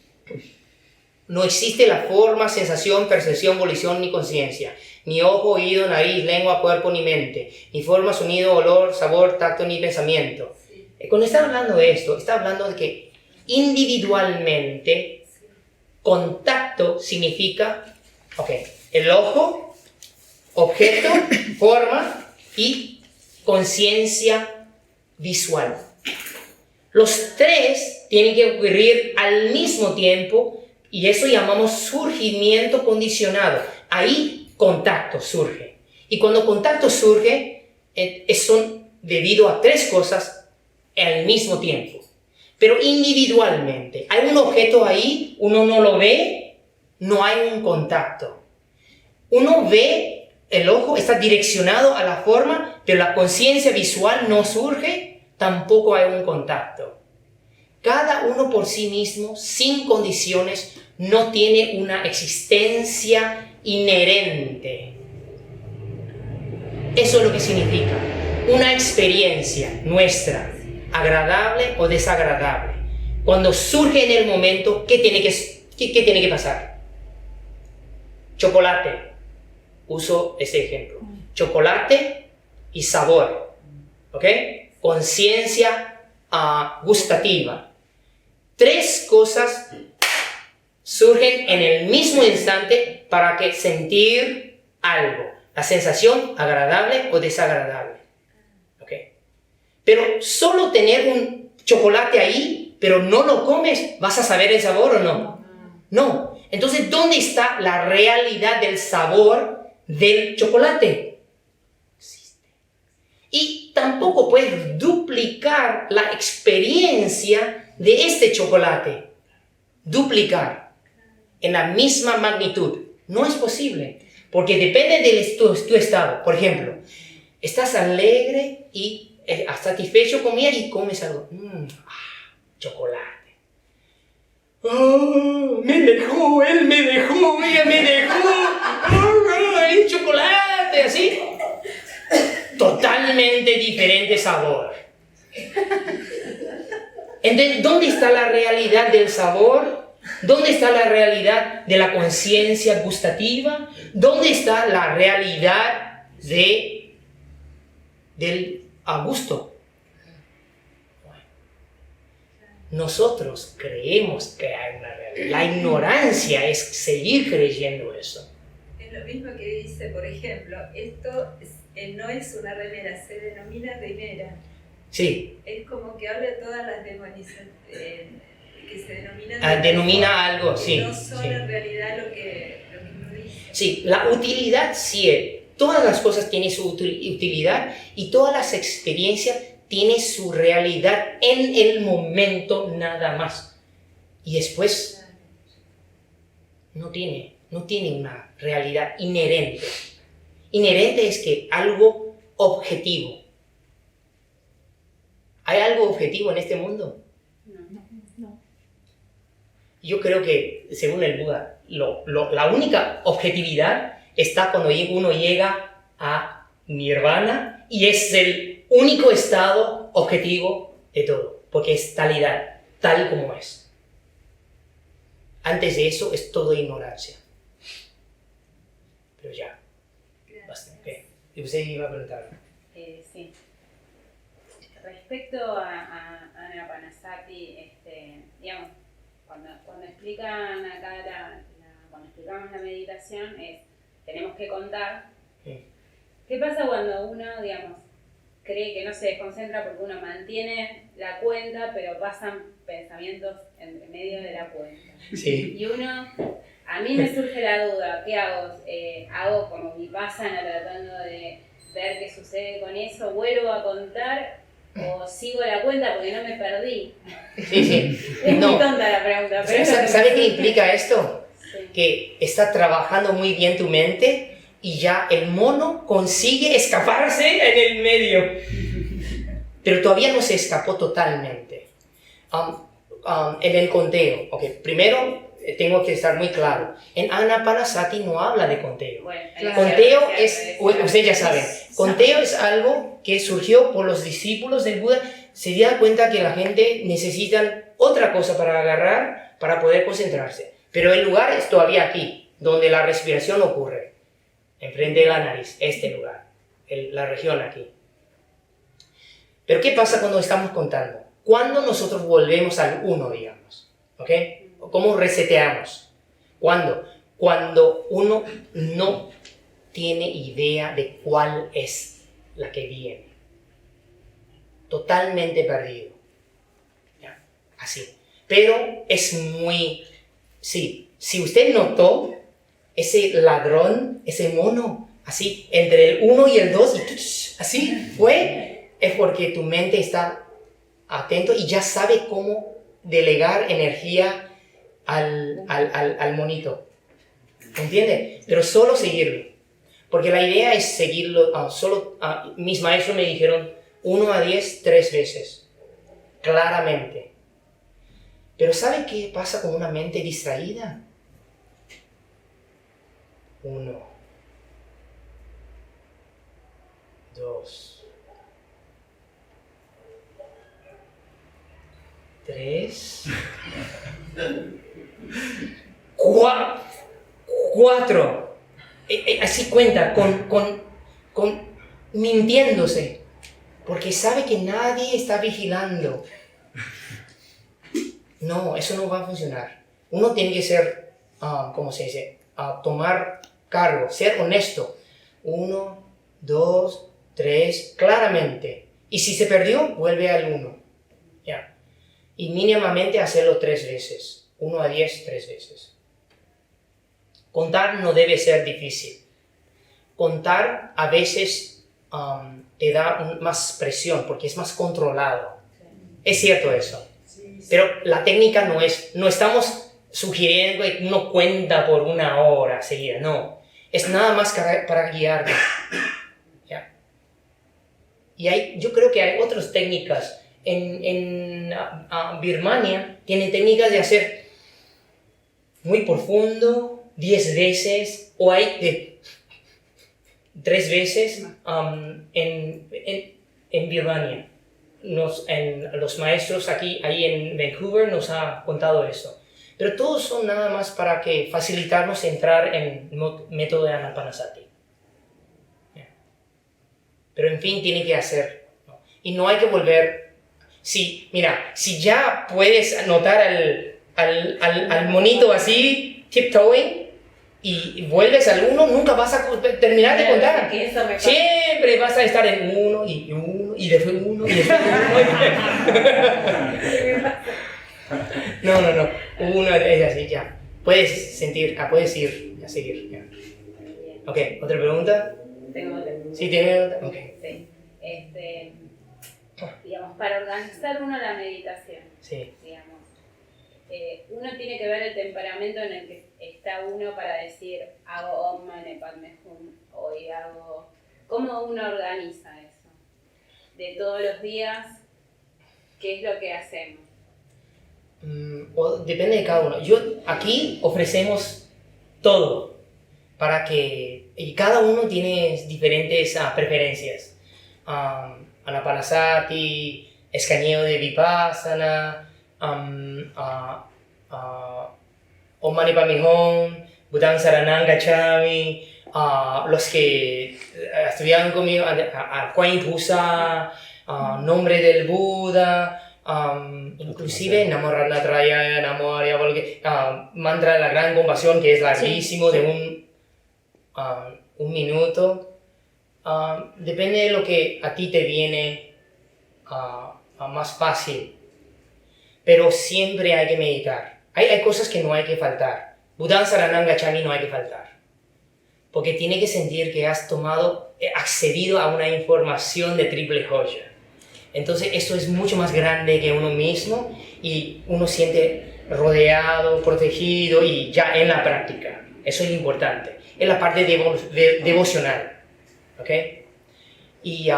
no existe la forma, sensación, percepción, volición ni conciencia, ni ojo, oído, nariz, lengua, cuerpo ni mente, ni forma, sonido, olor, sabor, tacto ni pensamiento. sí, Cuando está hablando de esto, está hablando de que individualmente contacto significa, el ojo, objeto, forma y conciencia visual. Los tres tienen que ocurrir al mismo tiempo y eso llamamos surgimiento condicionado. Ahí contacto surge. Y cuando contacto surge, son debido a 3 cosas al mismo tiempo. Pero individualmente. Hay un objeto ahí, uno no lo ve, no hay un contacto. Uno ve, el ojo está direccionado a la forma, pero la conciencia visual no surge, tampoco hay un contacto. Cada uno por sí mismo, sin condiciones, no tiene una existencia inherente. Eso es lo que significa. Una experiencia nuestra, agradable o desagradable. Cuando surge en el momento, ¿qué tiene que pasar? Chocolate. Uso ese ejemplo. Chocolate y sabor. ¿Ok? Conciencia gustativa. 3 cosas surgen en el mismo instante para que sentir algo. La sensación agradable o desagradable. ¿Ok? Pero solo tener un chocolate ahí, pero no lo comes, ¿vas a saber el sabor o no? No. Entonces, ¿dónde está la realidad del sabor del chocolate? Existe. Y tampoco puedes duplicar la experiencia de este chocolate. Duplicar en la misma magnitud. No es posible, porque depende de tu estado. Por ejemplo, estás alegre y satisfecho comida y comes algo. Chocolate. Me dejó, él me dejó, ella me dejó. El chocolate, así. Totalmente diferente sabor. Entonces, ¿dónde está la realidad del sabor? ¿Dónde está la realidad de la conciencia gustativa? ¿Dónde está la realidad del gusto? Nosotros creemos que hay una realidad. La ignorancia es seguir creyendo eso. es lo mismo que dice, por ejemplo, esto no es una remera, se denomina remera. Sí. Es como que habla de todas las demonizaciones que se denominan. Denomina algo, sí. No son sí. en realidad lo que uno dice. Sí, la utilidad sí. Todas las cosas tienen su utilidad y todas las experiencias tienen su realidad en el momento nada más. Y después no tiene una realidad inherente. Inherente es que algo objetivo. ¿Hay algo objetivo en este mundo? No. Yo creo que, según el Buda, la única objetividad está cuando uno llega a nirvana y es el único estado objetivo de todo, porque es talidad, tal como es. Antes de eso es todo ignorancia. Pero ya, basta. Okay. ¿Y usted iba a preguntar? Sí. Respecto a Anapanasati, digamos, cuando explican acá cuando explicamos la meditación, tenemos que contar. Sí. ¿Qué pasa cuando uno, digamos, cree que no se desconcentra porque uno mantiene la cuenta, pero pasan pensamientos entre medio de la cuenta? Sí. Y a mí me surge la duda, ¿qué hago? ¿Hago como vipassana tratando de ver qué sucede con eso? ¿Vuelvo a contar o sigo la cuenta porque no me perdí? Sí. Es No. muy tonta la pregunta, pero ¿Sabe qué implica esto? Sí. Que está trabajando muy bien tu mente y ya el mono consigue escaparse en el medio. Pero todavía no se escapó totalmente. En el conteo, primero tengo que estar muy claro. En Anapanasati no habla de conteo. Bueno, Conteo usted ya sabe, conteo es algo que surgió por los discípulos del Buda. Se dio cuenta que la gente necesita otra cosa para agarrar, para poder concentrarse. Pero el lugar es todavía aquí, donde la respiración ocurre. Enfrente de la nariz, este lugar, la región aquí. Pero ¿qué pasa cuando estamos contando? Cuando nosotros volvemos al 1, digamos, ¿ok? ¿Cómo reseteamos? ¿Cuándo? Cuando uno no tiene idea de cuál es la que viene. Totalmente perdido. ¿Ya? Así. Pero es muy... Sí, si usted notó ese ladrón, ese mono, así, entre el 1 y el 2, y así fue, es porque tu mente está atento y ya sabe cómo delegar energía al monito. ¿Entiende? Pero solo seguirlo. Porque la idea es seguirlo, mis maestros me dijeron 1 a 10, 3 veces. Claramente. Pero ¿sabe qué pasa con una mente distraída? 1, 2, 3, 4. Así cuenta, con mintiéndose, porque sabe que nadie está vigilando. No, eso no va a funcionar. Uno tiene que ser, ¿cómo se dice? Tomar cargo, ser honesto. 1, 2, 3, claramente. Y si se perdió, vuelve al 1. Ya. Y mínimamente hacerlo 3 veces. 1 a 10, 3 veces. Contar no debe ser difícil. Contar a veces te da más presión porque es más controlado. Es cierto eso. Pero la técnica no estamos sugiriendo que uno cuenta por 1 hora seguida, no. Es nada más para guiarnos. ¿Ya? Y yo creo que hay otras técnicas. En Birmania tienen técnicas de hacer muy profundo, 10 veces, o hay de 3 veces en Birmania. Los maestros ahí en Vancouver nos han contado eso. Pero todos son nada más para que facilitarnos entrar en el método de Anapanasati. Pero en fin, tiene que hacer, ¿no? Y no hay que volver. Si ya puedes notar al monito así, tiptoeing, y vuelves al 1, nunca vas a terminar de contar. Que eso me pasa. Siempre vas a estar en 1 y después 1 y después 1. No. 1 es así, ya. Puedes sentir, puedes ir a seguir. Ya. Ok, ¿otra pregunta? Tengo otra. ¿Sí tiene otra? Ok. Sí. Digamos, para organizar uno la meditación, Sí. digamos, uno tiene que ver el temperamento en el que está uno para decir hago Om Mani Padme Hum, hoy hago... ¿Cómo uno organiza eso? De todos los días, ¿qué es lo que hacemos? Depende de cada uno. Aquí ofrecemos todo para que... Y cada uno tiene diferentes preferencias. Anapanasati, escaneo de Vipassana, Om Mani Padme Hum, Buddham Saranam Gacchami, los que estudiaron conmigo, Kuan Yin Pusa, nombre del Buda, inclusive Namo Ratnatraya, Namo Arya, mantra de la gran compasión, que es larguísimo, de un minuto. Depende de lo que a ti te viene más fácil, pero siempre hay que meditar. Hay cosas que no hay que faltar. Buddham Saranam Gacchami no hay que faltar, porque tiene que sentir que has accedido a una información de triple joya. Entonces esto es mucho más grande que uno mismo y uno siente rodeado, protegido y ya en la práctica. Eso es importante. Es la parte devocional. ¿Ok? Y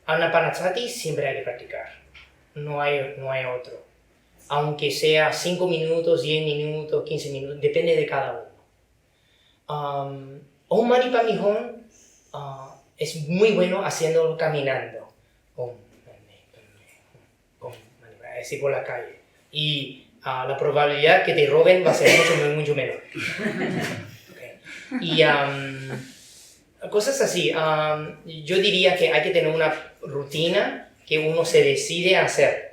Anapanasati siempre hay que practicar. No hay otro. Aunque sea 5 minutos, 10 minutos, 15 minutos, depende de cada uno. Om Mani Padme Hum es muy bueno haciéndolo caminando. Om Mani Padme Hum, Om Mani Padme Hum, así por la calle. Y la probabilidad que te roben va a ser mucho menor. Okay. Y cosas así. Yo diría que hay que tener una rutina que uno se decide a hacer.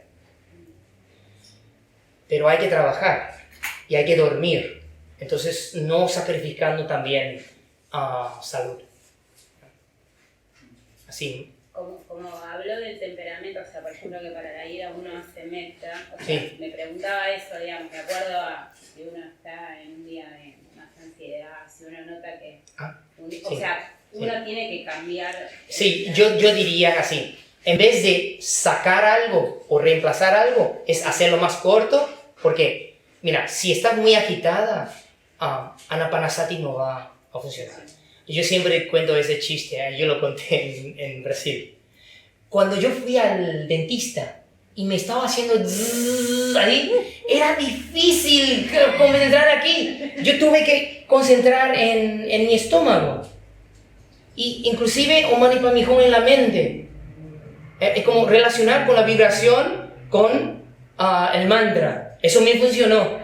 Pero hay que trabajar y hay que dormir. Entonces, no sacrificando también salud. Así. Como hablo del temperamento, o sea, por ejemplo, que para la ira uno se meta, o sea, Sí. me preguntaba eso, digamos, me acuerdo si uno está en un día de más ansiedad, si uno nota que, o sí. sea, uno tiene que cambiar. Sí, yo diría así. En vez de sacar algo o reemplazar algo, es hacerlo más corto, porque, mira, si estás muy agitada, Anapanasati no va a funcionar. Yo siempre cuento ese chiste, yo lo conté en Brasil. Cuando yo fui al dentista y me estaba haciendo zzzz ahí, era difícil concentrar aquí. Yo tuve que concentrar en mi estómago. Y inclusive Om Mani Padme Hum en la mente. Es como relacionar con la vibración con el mantra. Eso me funcionó.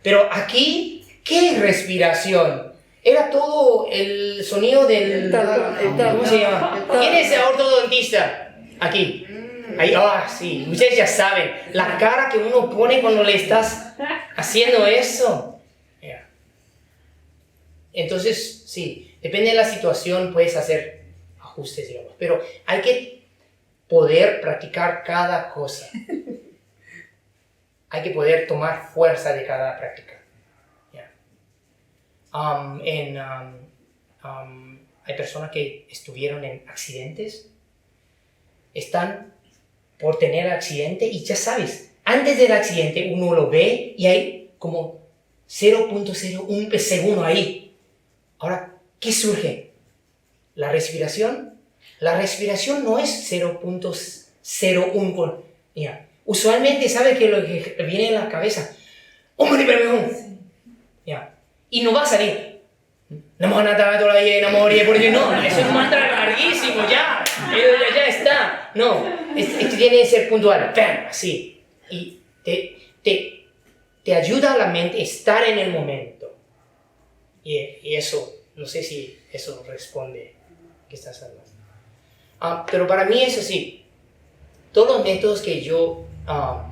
Pero aquí, ¿qué respiración? Era todo el sonido del... ¿Cómo se llama? ¿Quién es el ortodontista? Aquí. Ahí, sí. Ustedes ya saben. La cara que uno pone cuando le estás haciendo eso. Yeah. Entonces, sí. Depende de la situación, puedes hacer ajustes, digamos. Pero hay que poder practicar cada cosa. Hay que poder tomar fuerza de cada práctica. Hay personas que estuvieron en accidentes, están por tener accidente y ya sabes, antes del accidente uno lo ve y hay como 0.01 segundo ahí. Ahora, ¿qué surge? ¿La respiración? La respiración no es 0.01. Mira, usualmente sabe que lo que viene en la cabeza, ¡oh, Mani Padme Hum! Y no va a salir. Namo Nataraye, Namo Arya, porque no, eso es un mantra larguísimo, ya está. No, esto tiene que ser puntual, ¡pam! Así. Y te ayuda a la mente a estar en el momento. Y eso, no sé si eso responde a qué estás hablando. Pero para mí es así. Todos los métodos que yo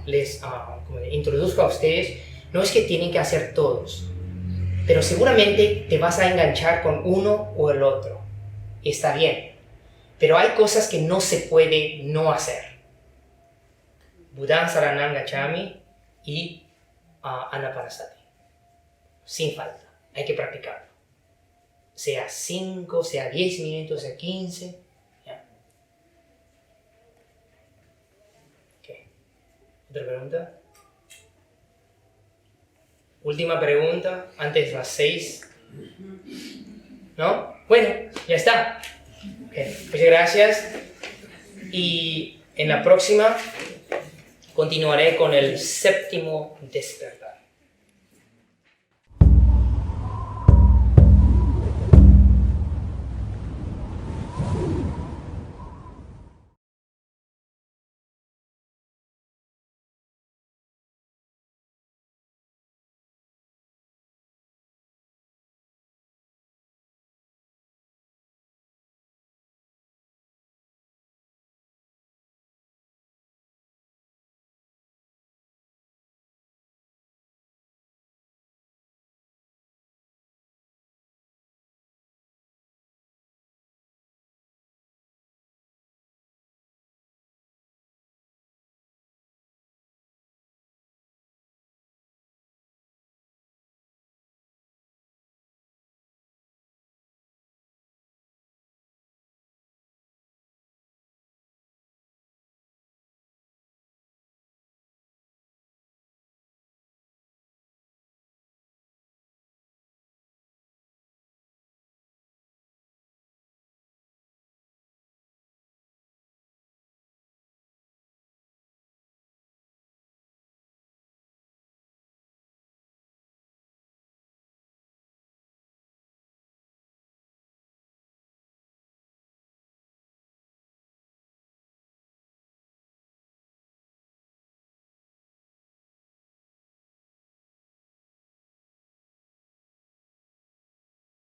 les introduzco a ustedes, no es que tienen que hacer todos. Pero seguramente te vas a enganchar con uno o el otro. Y está bien. Pero hay cosas que no se puede no hacer. Buddham Saranam Gacchami y Anapanasati. Sin falta. Hay que practicarlo. Sea 5, sea 10 minutos, sea 15. ¿Ya? Okay. ¿Otra pregunta? Última pregunta, antes de las 6. ¿No? Bueno, ya está. Okay. Muchas gracias. Y en la próxima continuaré con el 7º despertar.